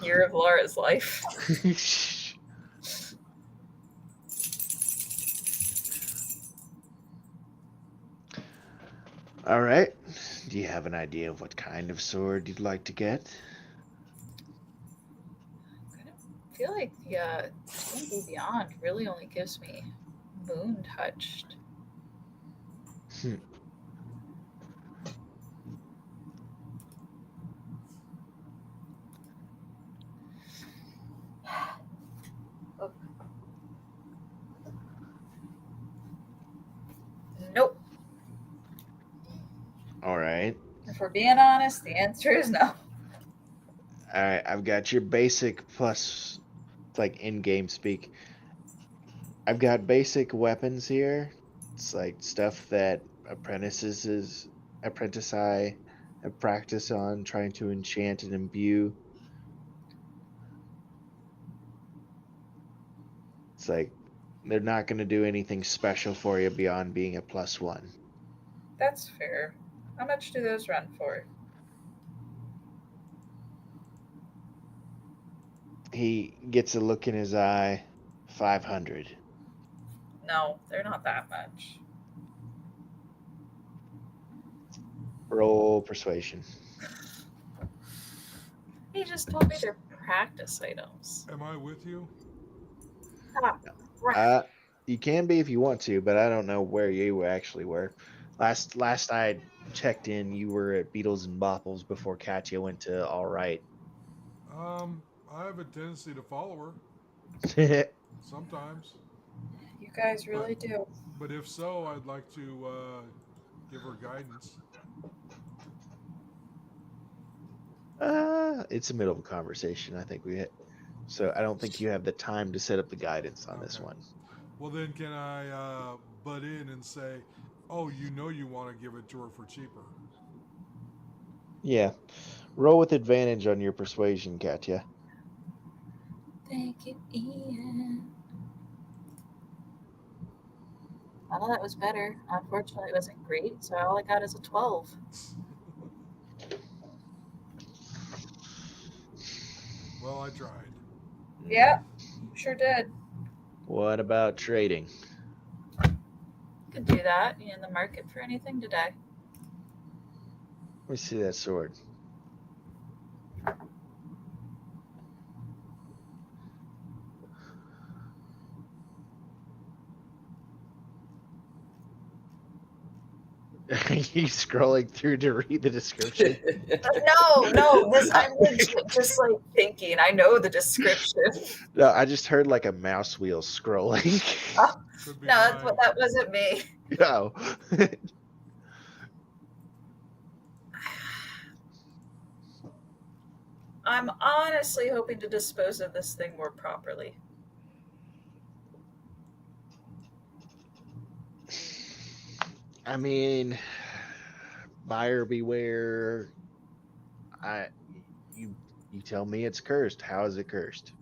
Year of Laura's life. All right. Do you have an idea of what kind of sword you'd like to get? I feel like the D&D Beyond really only gives me moon touched. If we're being honest, the answer is no. All right, I've got your basic plus, like in-game speak. I've got basic weapons here. It's like stuff that apprentice I have practice on trying to enchant and imbue. It's like they're not going to do anything special for you beyond being a +1. That's fair. How much do those run for? He gets a look in his eye. 500. No, they're not that much. Roll persuasion. He just told me they're practice items. Am I with you? You can be if you want to, but I don't know where you actually were. Last I checked in, you were at Beatles and Bopples before Katya went to All Right. I have a tendency to follow her sometimes, You guys really do. but if so, I'd like to give her guidance. It's the middle of a conversation. I think so I don't think you have the time to set up the guidance on this Okay. one. Well, then can I butt in and say, oh, you want to give it to her for cheaper? Yeah. Roll with advantage on your persuasion, Katya. Thank you, Ian. Well, that was better. Unfortunately, it wasn't great, so all I got is a 12. Well, I tried. Yeah, sure did. What about trading? Could do that. You in the market for anything today? Let me see that sword. Are you scrolling through to read the description? No, I'm legit just like thinking. I know the description. No, I just heard like a mouse wheel scrolling. Could be No, mine. that wasn't me. No. I'm honestly hoping to dispose of this thing more properly. I mean, buyer beware. You tell me it's cursed. How is it cursed?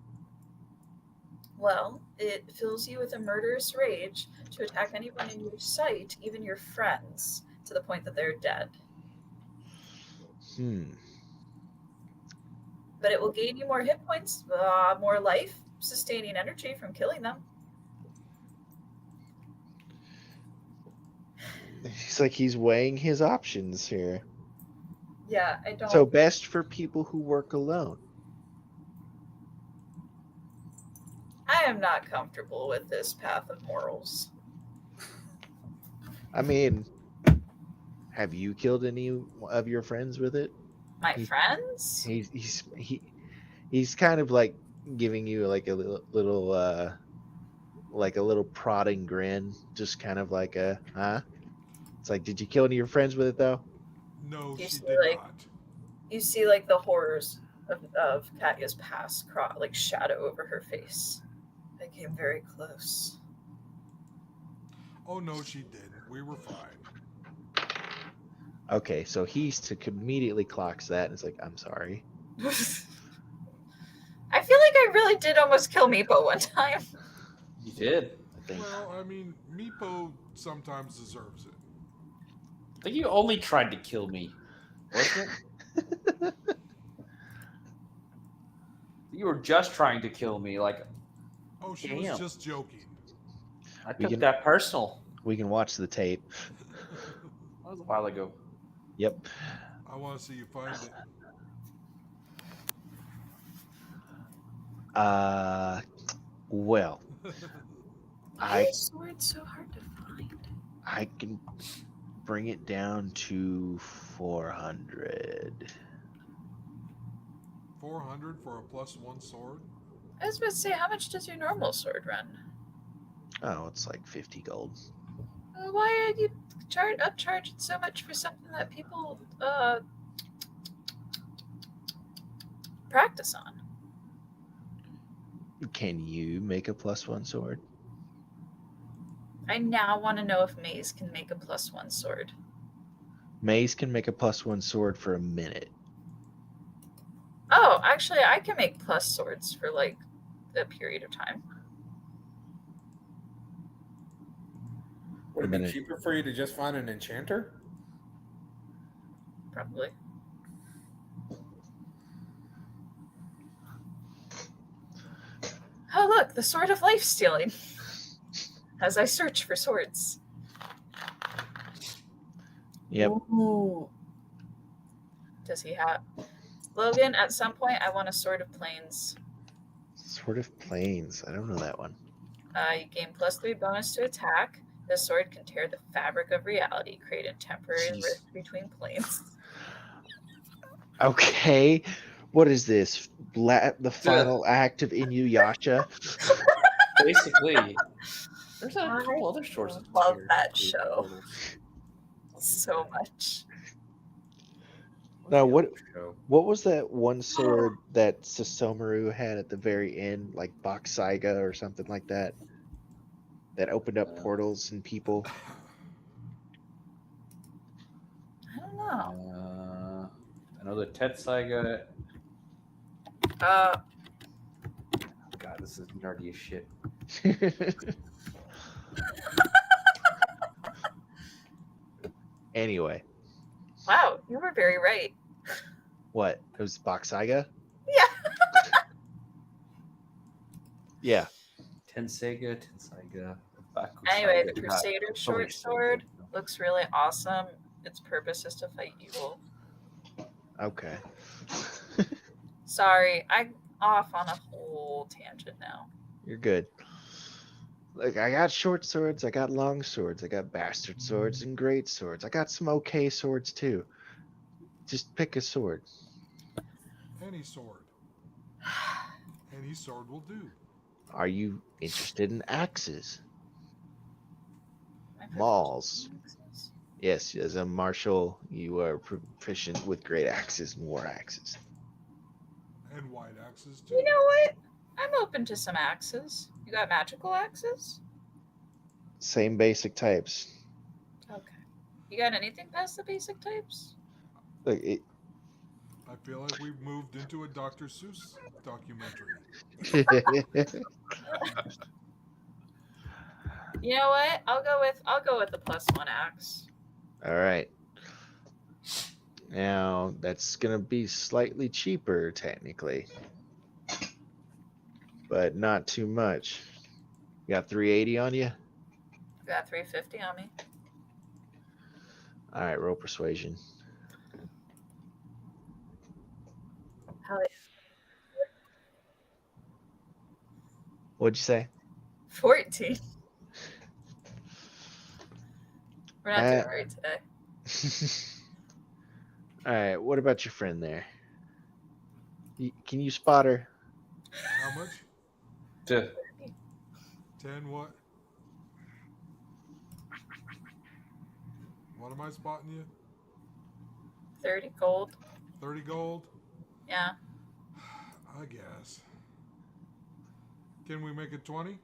Well, it fills you with a murderous rage to attack anyone in your sight, even your friends, to the point that they're dead. But it will gain you more hit points, more life, sustaining energy from killing them. It's like he's weighing his options here. Yeah, I don't. So best for people who work alone. I am not comfortable with this path of morals. I mean, have you killed any of your friends with it? My friends? He's kind of like giving you like a little prodding grin, just kind of like a huh? It's like, did you kill any of your friends with it though? No, You she see, did like- not. You see, like, the horrors of Katya's past, like, shadow over her face. I came very close. Oh no, she didn't. We were fine. Okay, so immediately clocks that and is like, I'm sorry. I feel like I really did almost kill Meepo one time. You did. I think. Well, I mean, Meepo sometimes deserves it. I think you only tried to kill me, wasn't it? You were just trying to kill me. Like, Oh, she Damn. was just joking. I We took can- that personal. We can watch the tape. That was a while ago. Yep. I want to see you find it. Well, Why is sword so hard to find? I can bring it down to 400. 400 for a +1 sword. I was about to say, how much does your normal sword run? Oh, it's like 50 gold. Why are you upcharging so much for something that people practice on? Can you make a +1 sword? I now want to know if Maze can make a +1 sword. Maze can make a +1 sword for a minute. Oh, actually, I can make plus swords for like a period of time. Would it A be minute. cheaper for you to just find an enchanter? Probably. Oh, look, the Sword of Life Stealing. As I search for swords. Yep. Ooh. Does he have Logan? At some point, I want a Sword of Plains. Sword of Plains. I don't know that one. You gain +3 bonus to attack. This sword can tear the fabric of reality, creating temporary Jeez. rift between planes. Okay. What is this? The final act of Inuyasha? Basically, there's a couple other sources. I love that show so much. Now, what was that one sword that Sasomaru had at the very end, like Boksaiga or something like that? That opened up portals and people. I don't know. I know the Tetsaiga. Uh, God, this is nerdy as shit. Anyway, wow, you were very right. what? It was Boksaiga? Yeah. Yeah. Tenseiga. Anyway, the God, Crusader so many short swords. sword looks really awesome. Its purpose is to fight evil. Okay. Sorry, I'm off on a whole tangent now. You're good. Like, I got short swords, I got long swords, I got bastard swords and great swords. I got some okay swords too. Just pick a sword. Any sword. Any sword will do. Are you interested in axes? My Mauls. proficiency. Yes, as a martial, you are proficient with great axes and war axes. And wide axes too. You know what? I'm open to some axes. You got magical axes? Same basic types. Okay. You got anything past the basic types? Look, it, I feel like we've moved into a Dr. Seuss documentary. You know what? I'll go with the +1 axe. All right. Now that's gonna be slightly cheaper technically, but not too much. You got 380 on you? Got 350 on me. All right, roll persuasion. Hell yeah. What'd you say? 14. We're not doing great today. All right, what about your friend there? Can you spot her? How much? 10 what? What am I spotting you? 30 gold. 30 gold? Yeah. I guess. Can we make it 20?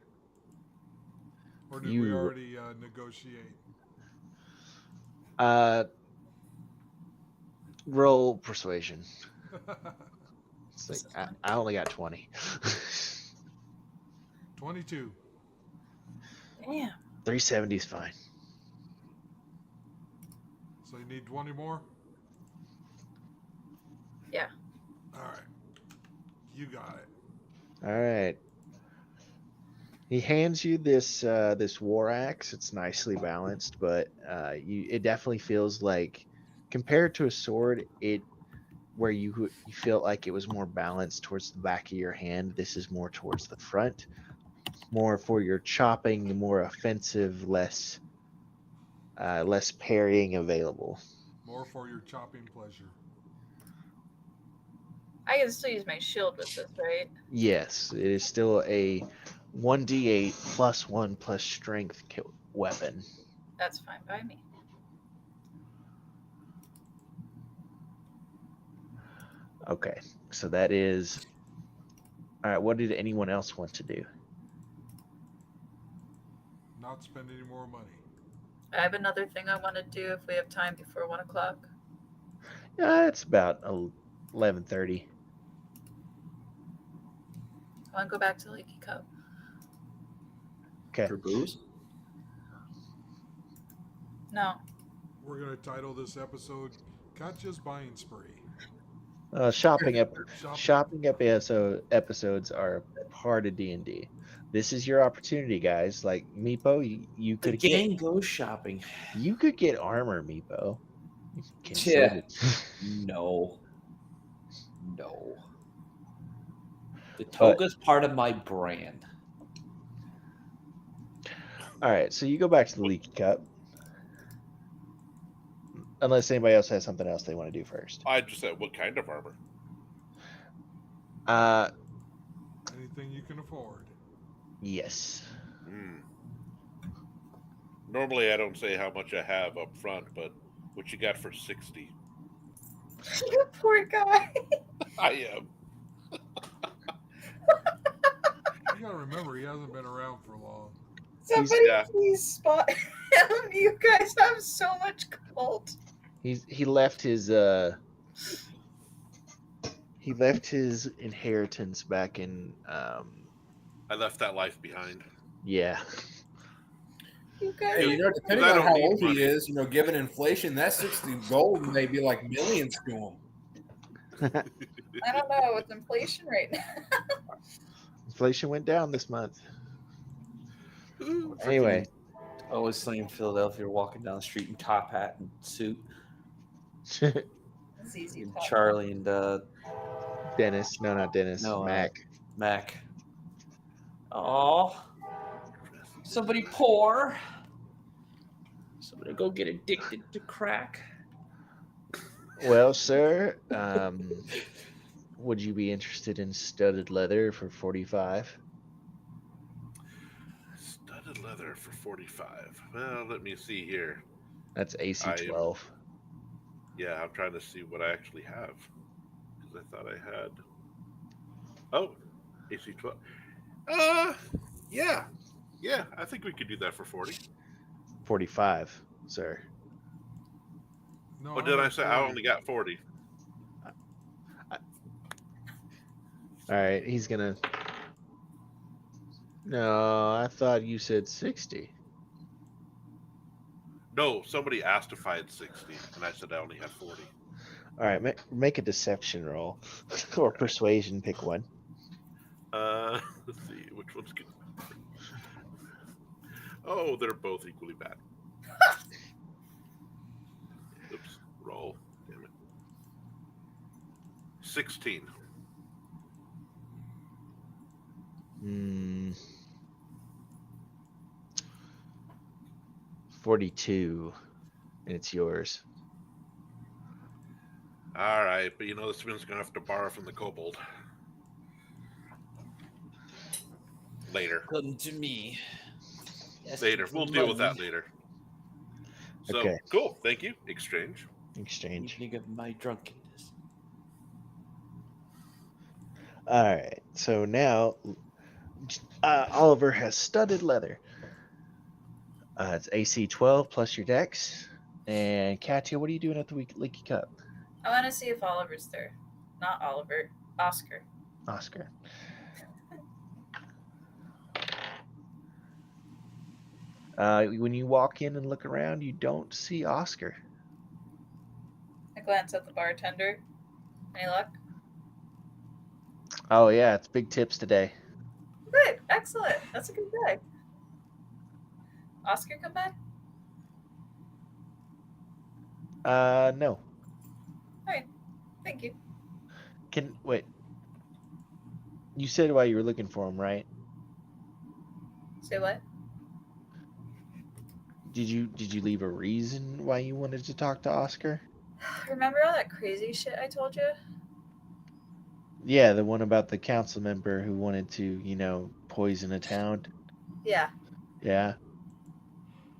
Or did we already negotiate? Roll persuasion. It's like, I only got 20. 22. Damn. 370 is fine. So you need 20 more? Yeah. All right. You got it. All right. He hands you this this war axe. It's nicely balanced, but it definitely feels like, compared to a sword, where you feel like it was more balanced towards the back of your hand. This is more towards the front, more for your chopping, more offensive, less parrying available. More for your chopping pleasure. I can still use my shield with this, right? Yes, it is still a 1d8 +1 plus strength weapon. That's fine by me. Okay, so that is all right. What did anyone else want to do? Not spend any more money. I have another thing I want to do if we have time before 1 o'clock. It's about 11:30. I want to go back to Leaky Cup. Okay. For booze? No. We're gonna title this episode "Katja's Buying Spree." Shopping Shopping. episodes are part of D&D. This is your opportunity, guys. Like Meepo, you The could gang goes shopping. you could get armor, Meepo. You can save Yeah. it. No. No. The toga's part of my brand. All right, so you go back to the Leaky Cup. Unless anybody else has something else they want to do first. I just said, what kind of armor? Anything you can afford. Yes. Normally, I don't say how much I have up front, but what you got for 60? You poor guy. I am. You gotta remember, he hasn't been around for long. Somebody Yeah. please spot him. You guys have so much gold. He left his inheritance back in I left that life behind. yeah. You guys. Hey, depending I on don't how need old money. he is, given inflation, that 60 gold may be like millions to him. I don't know with inflation right now. Inflation went down this month. Anyway, Always sunny in Philadelphia, walking down the street in top hat and suit. It's easy. And Pop. Charlie and Dennis. No, not Dennis. No, Mac. Oh, somebody poor. Somebody go get addicted to crack. Well, sir, would you be interested in studded leather for 45? Studded leather for 45. Well, let me see here. That's AC I- 12. Yeah, I'm trying to see what I actually have. Because I thought I had. Oh, AC 12. Yeah. Yeah, I think we could do that for 40. 45, sir. No, What did I'm I at say? I 40. only got 40. All right, he's gonna. No, I thought you said 60. No, somebody asked if I had 60, and I said I only had 40. All right, make a deception roll or persuasion. Pick one. Let's see, which one's good? Oh, they're both equally bad. Oops, roll. Damn it. 16. 42, and it's yours. All right, but this one's gonna have to borrow from the kobold later. Come to me. Yes, Later, we'll deal with that money. later. So Okay. cool. Thank you. Exchange. Exchange. Evening of my drunkenness. All right, so now Oliver has studded leather. It's AC 12 plus your dex. And Katya, what are you doing at the Leaky Cup? I want to see if Oliver's there. Not Oliver. Oscar. Oscar. When you walk in and look around, you don't see Oscar. I glance at the bartender. Any luck? Oh yeah, it's big tips today. Good. Excellent. That's a good day. Oscar come back? No. Thank you. Wait. You said why you were looking for him, right? Say what? Did you leave a reason why you wanted to talk to Oscar? Remember all that crazy shit I told you? Yeah, the one about the council member who wanted to, poison a town. Yeah, Yeah.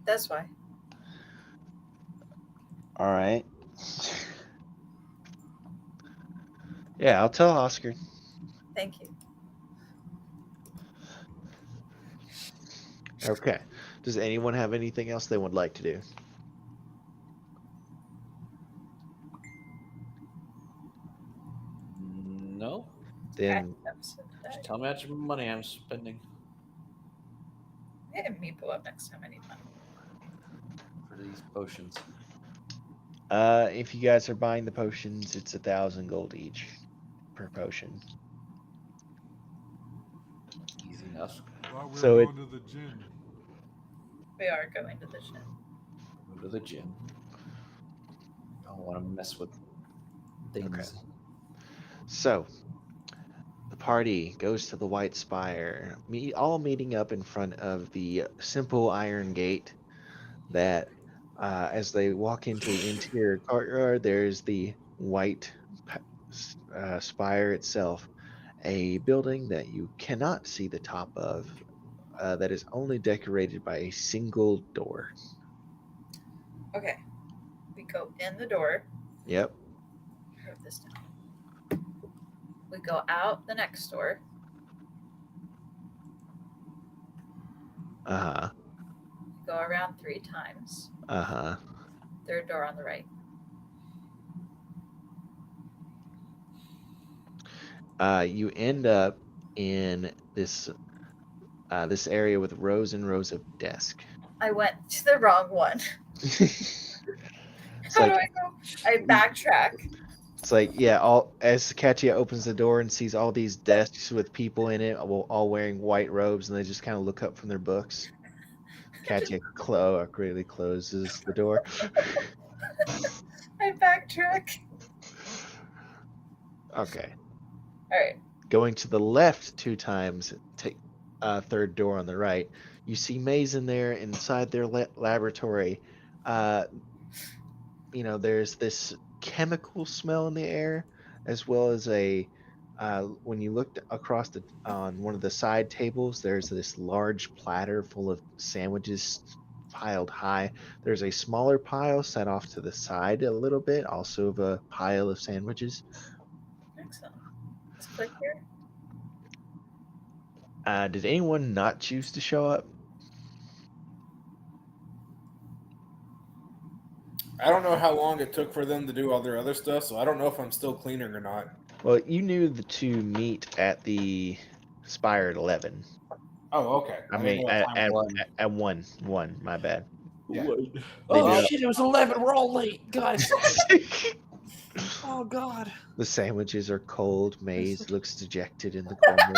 that's why. All right. Yeah, I'll tell Oscar. Thank you. Okay. Does anyone have anything else they would like to do? No. Then Episode Just today. tell me how much money I'm spending Hit me pull up next time I need money. for these potions. if you guys are buying the potions, it's 1,000 gold each per potion. Easy enough. Thought we So were it- going to the gym. We are going to the gym. Go to the gym. Don't want to mess with things. Okay. So the party goes to the White Spire, all meeting up in front of the simple iron gate that as they walk into the interior courtyard, there's the white spire itself, a building that you cannot see the top of, that is only decorated by a single door. Okay. We go in the door. Yep. I wrote this down. We go out the next door. Uh-huh. Go around 3 times. Uh-huh. Third door on the right. You end up in this this area with rows and rows of desks. I went to the wrong one. It's How like do I go? I backtrack. It's like, yeah, all as Katia opens the door and sees all these desks with people in it, all wearing white robes, and they just kind of look up from their books. Katia awkwardly closes the door. I backtrack. Okay. All right. Going to the left 2 times, take third door on the right. You see Maze in there inside their laboratory. There's this chemical smell in the air, as well as when you looked across on one of the side tables, there's this large platter full of sandwiches piled high. There's a smaller pile set off to the side a little bit, also of a pile of sandwiches. Excellent. Let's click here. Did anyone not choose to show up? I don't know how long it took for them to do all their other stuff, so I don't know if I'm still cleaning or not. Well, you knew the 2 meet at the Spire at 11. Oh, okay. I didn't mean, know what time it was. at 1. My bad. Yeah. Oh do- shit! It was 11. We're all late, guys. Oh god. The sandwiches are cold. Maze looks dejected in the corner.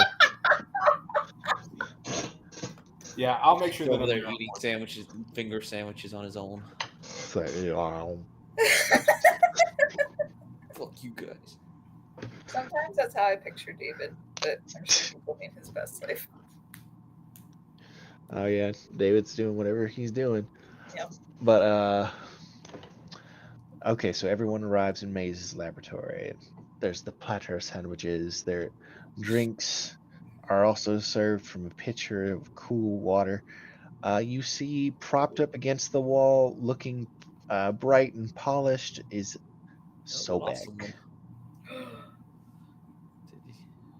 Yeah, I'll make sure that Over I'm there there. eating sandwiches, finger sandwiches on his own. It's like, Fuck you guys. Sometimes that's how I picture David, but I'm sure he's living his best life. oh yeah, David's doing whatever he's doing. Yep. But okay, so everyone arrives in Maze's laboratory. There's the platter of sandwiches. Their drinks are also served from a pitcher of cool water. You see, propped up against the wall, looking bright and polished, is Sobek. Awesome. Did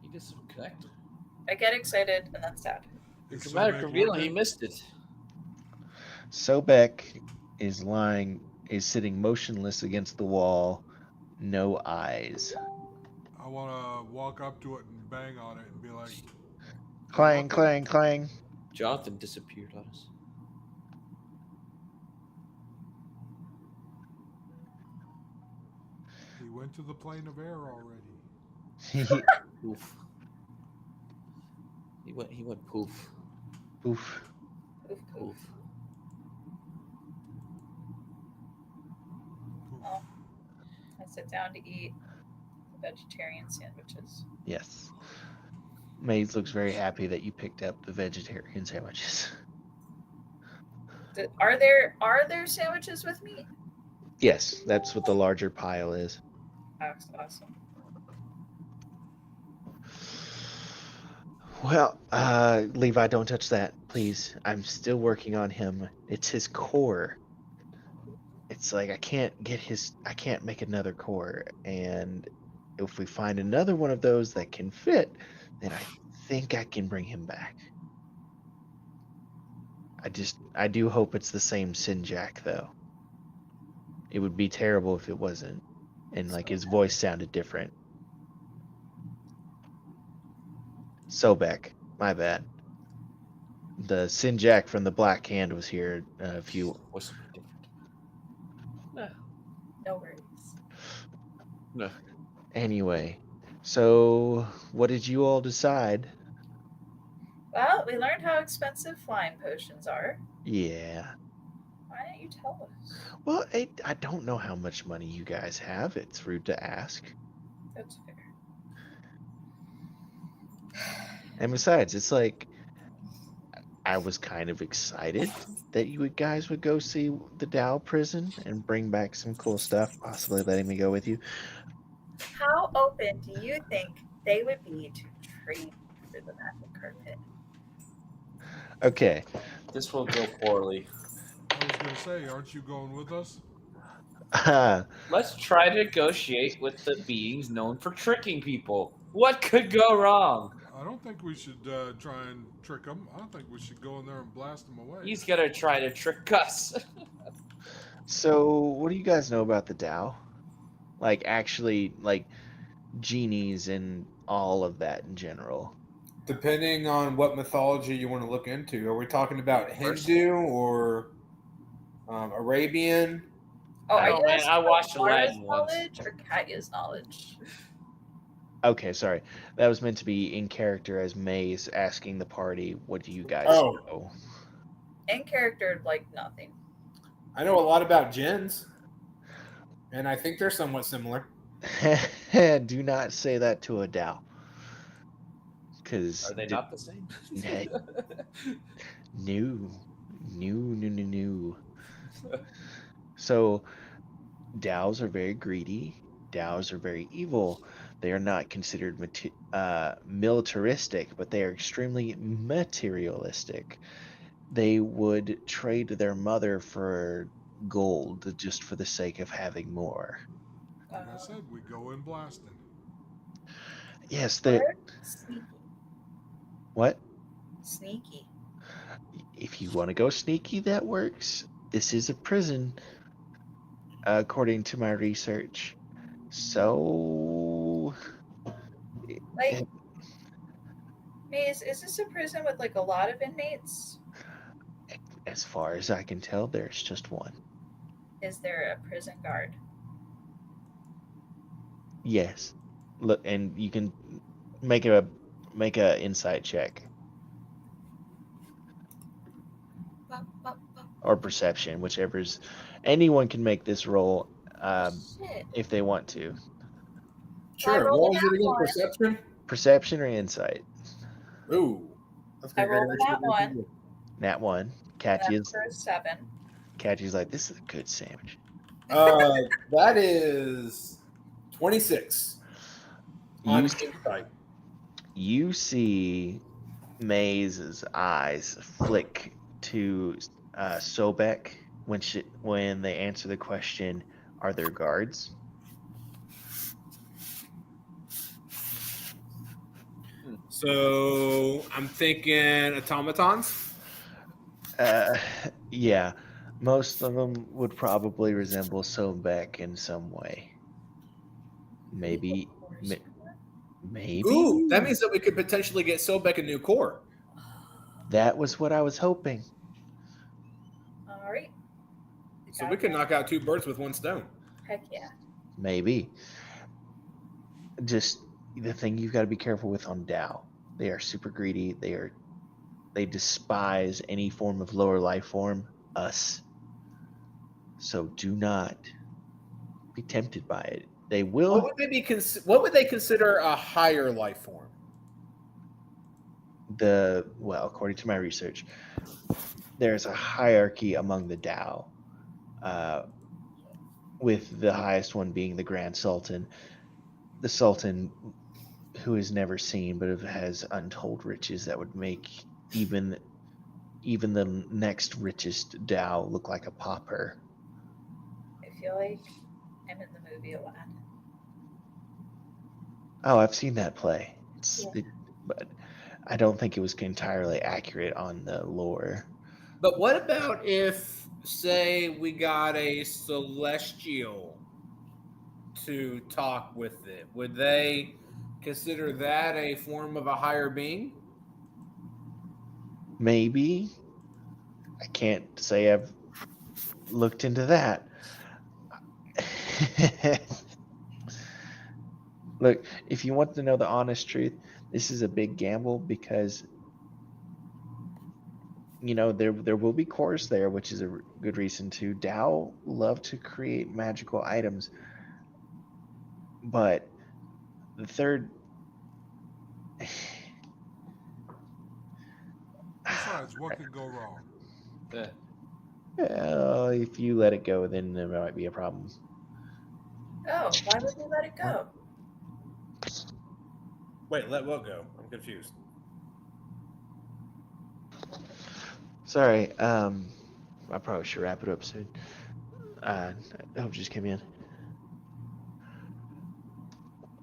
he just connect? I get excited and then sad. Is Dramatic Sobek reveal. working? He missed it. Sobek is sitting motionless against the wall, no eyes. I want to walk up to it and bang on it and be like, Clang, clang, clang. Jonathan disappeared on us. he went to the plane of air already. Poof. He went poof. Oof. Oof, oof. Poof. Oh, I sit down to eat vegetarian sandwiches. Yes. Maze looks very happy that you picked up the vegetarian sandwiches. Are there sandwiches with meat? Yes, that's what the larger pile is. That's awesome. Well, Levi, don't touch that, please. I'm still working on him. It's his core. it's like I can't make another core, and if we find another one of those that can fit, then I think I can bring him back. I do hope it's the same Sinjak though. It would be terrible if it wasn't, and like his voice sounded different. Sobek, my bad. The Sinjak from the Black Hand was here a few. What's different? No worries. No. Anyway, so what did you all decide? Well, we learned how expensive flying potions are. Yeah. Why don't you tell us? Well, I don't know how much money you guys have. It's rude to ask. That's fair. And besides, it's like I was kind of excited that you guys would go see the Dow prison and bring back some cool stuff, possibly letting me go with you. How open do you think they would be to trade for the magic carpet? Okay. This will go poorly. I was going to say, aren't you going with us? Let's try to negotiate with the beings known for tricking people. What could go wrong? I don't think we should try and trick them. I think we should go in there and blast them away. He's gonna try to trick us. So, what do you guys know about the Dow? Like, actually, like, genies and all of that in general. Depending on what mythology you want to look into, are we talking about Hindu or Arabian? Oh, I are don't you know, man. asking I about watched Laura's Aladdin once. knowledge or Katya's knowledge? Okay, sorry. That was meant to be in character as Maze asking the party, what do you guys Oh. know? In character, like nothing. I know a lot about jinns, and I think they're somewhat similar. Do not say that to a Dow. Because Are they not the same? No. So, Dows are very greedy. Dows are very evil. They are not considered militaristic, but they are extremely materialistic. They would trade their mother for gold just for the sake of having more. Like I said, we go in blasting. Yes, they. Or sneaky. What? Sneaky. If you want to go sneaky, that works. This is a prison, according to my research. So, Like, Maze, is this a prison with like a lot of inmates? as far as I can tell, there's just one. Is there a prison guard? Yes. Look, and you can make a insight check or perception, whichever's. Anyone can make this roll Shit. if they want to. Sure. rolled What was a it nat again? one. Perception? Perception or insight. Ooh. That's I gonna rolled a actually nat be one. good. Nat 1. And Katya's for 7. like, this is a good sandwich. That is 26 on You, insight. you see Maze's eyes flick to Sobek when they answer the question, are there guards? So I'm thinking automatons. Yeah, most of them would probably resemble Sobek in some way. Maybe. Maybe. Ooh, that means that we could potentially get Sobek a new core. That was what I was hoping. All right. So we could knock out 2 birds with 1 stone. Heck yeah. Maybe. Just the thing you've got to be careful with on Dow. They are super greedy. They despise any form of lower life form, us. So do not be tempted by it. They will. What would they consider a higher life form? According to my research, there's a hierarchy among the Dow, with the highest one being the Grand Sultan. The Sultan, who is never seen but has untold riches that would make even the next richest Dow look like a pauper. feel like I'm in the movie Aladdin. Oh, I've seen that play. Yeah. But I don't think it was entirely accurate on the lore. But what about if, say, we got a celestial to talk with it? Would they consider that a form of a higher being? Maybe. I can't say I've looked into that. Look, if you want to know the honest truth, this is a big gamble because there will be cores there, which is a good reason to. Dao love to create magical items, but the third. Besides, what could go wrong? If you let it go, then there might be a problem. Oh, why would we let it go? Wait, let what go? I'm confused. Sorry, I probably should wrap it up soon. I hope you just came in.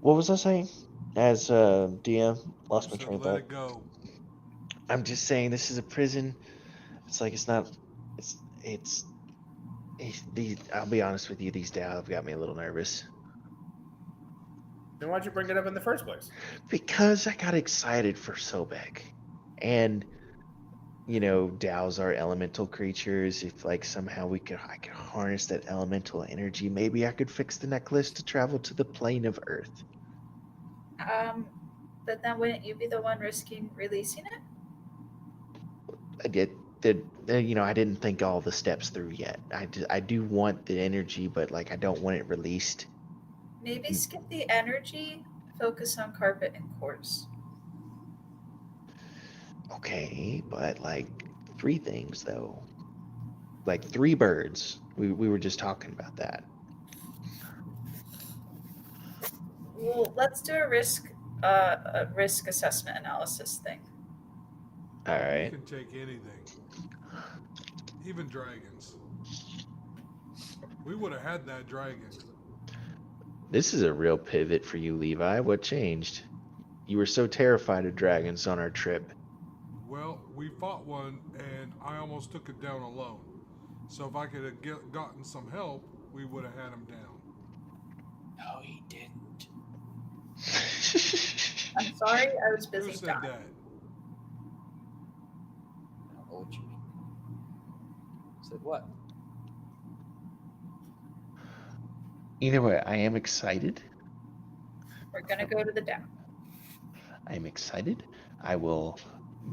What was I saying? As DM, lost my You said train of let thought. it go. I'm just saying this is a prison. It's like it's not. It's these. I'll be honest with you. These Dow have got me a little nervous Then why'd you bring it up in the first place? because I got excited for Sobek, and Dows are elemental creatures. If like somehow I could harness that elemental energy, maybe I could fix the necklace to travel to the plane of Earth. But then wouldn't you be the one risking releasing it? I didn't think all the steps through yet. I do want the energy, but like I don't want it released. Maybe skip the energy, focus on carpet and course. Okay, but like 3 things though. Like 3 birds. We were just talking about that. Well, let's do a risk assessment analysis thing. All You right. can take anything, even dragons. We would have had that dragon. This is a real pivot for you, Levi. What changed? You were so terrified of dragons on our trip. Well, we fought one, and I almost took it down alone. So if I could have gotten some help, we would have had him down. No, he didn't. I'm sorry, I was busy Who said dying. that? I don't know what you mean. Said what? Either way, I am excited. We're gonna go to the down. I am excited. I will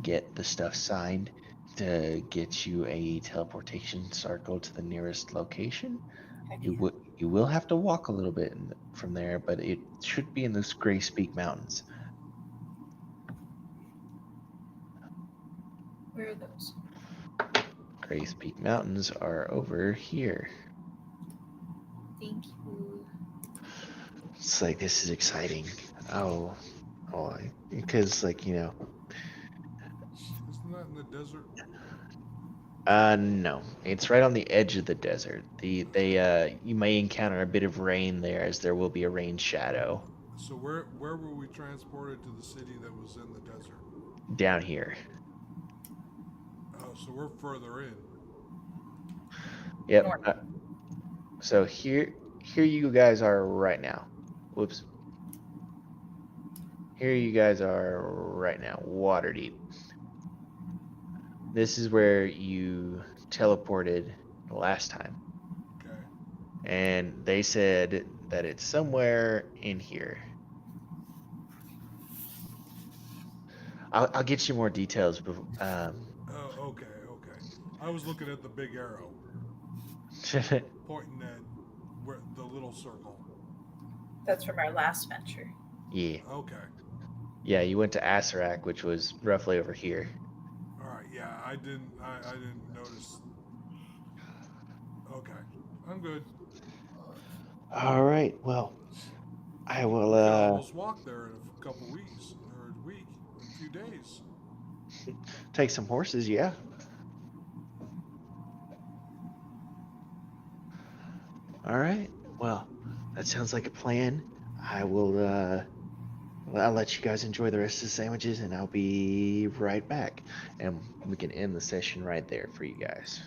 get the stuff signed to get you a teleportation circle to the nearest location. Heck You will have to walk a little bit from there, but it should be in those Grace Peak Mountains. Where are those? Grace Peak Mountains are over here. Thank you. It's like this is exciting. Because Isn't that in the desert? no, it's right on the edge of the desert. You may encounter a bit of rain there, as there will be a rain shadow So where were we transported to the city that was in the desert? down here. Oh, so we're further in. Yep. North. So here you guys are right now. Whoops. Here you guys are right now, Waterdeep. This is where you teleported last time. Okay. And they said that it's somewhere in here. I'll get you more details. Oh, okay. I was looking at the big arrow pointing at where the little circle. That's from our last venture. Yeah. Okay. Yeah, you went to Asarak, which was roughly over here. All right. Yeah, I didn't notice. Okay. I'm good. All right. Well, I will. We could almost walk there in a couple weeks or a week, a few days. Take some horses. Yeah. All right. Well, that sounds like a plan. I will. I'll let you guys enjoy the rest of the sandwiches, and I'll be right back. And we can end the session right there for you guys.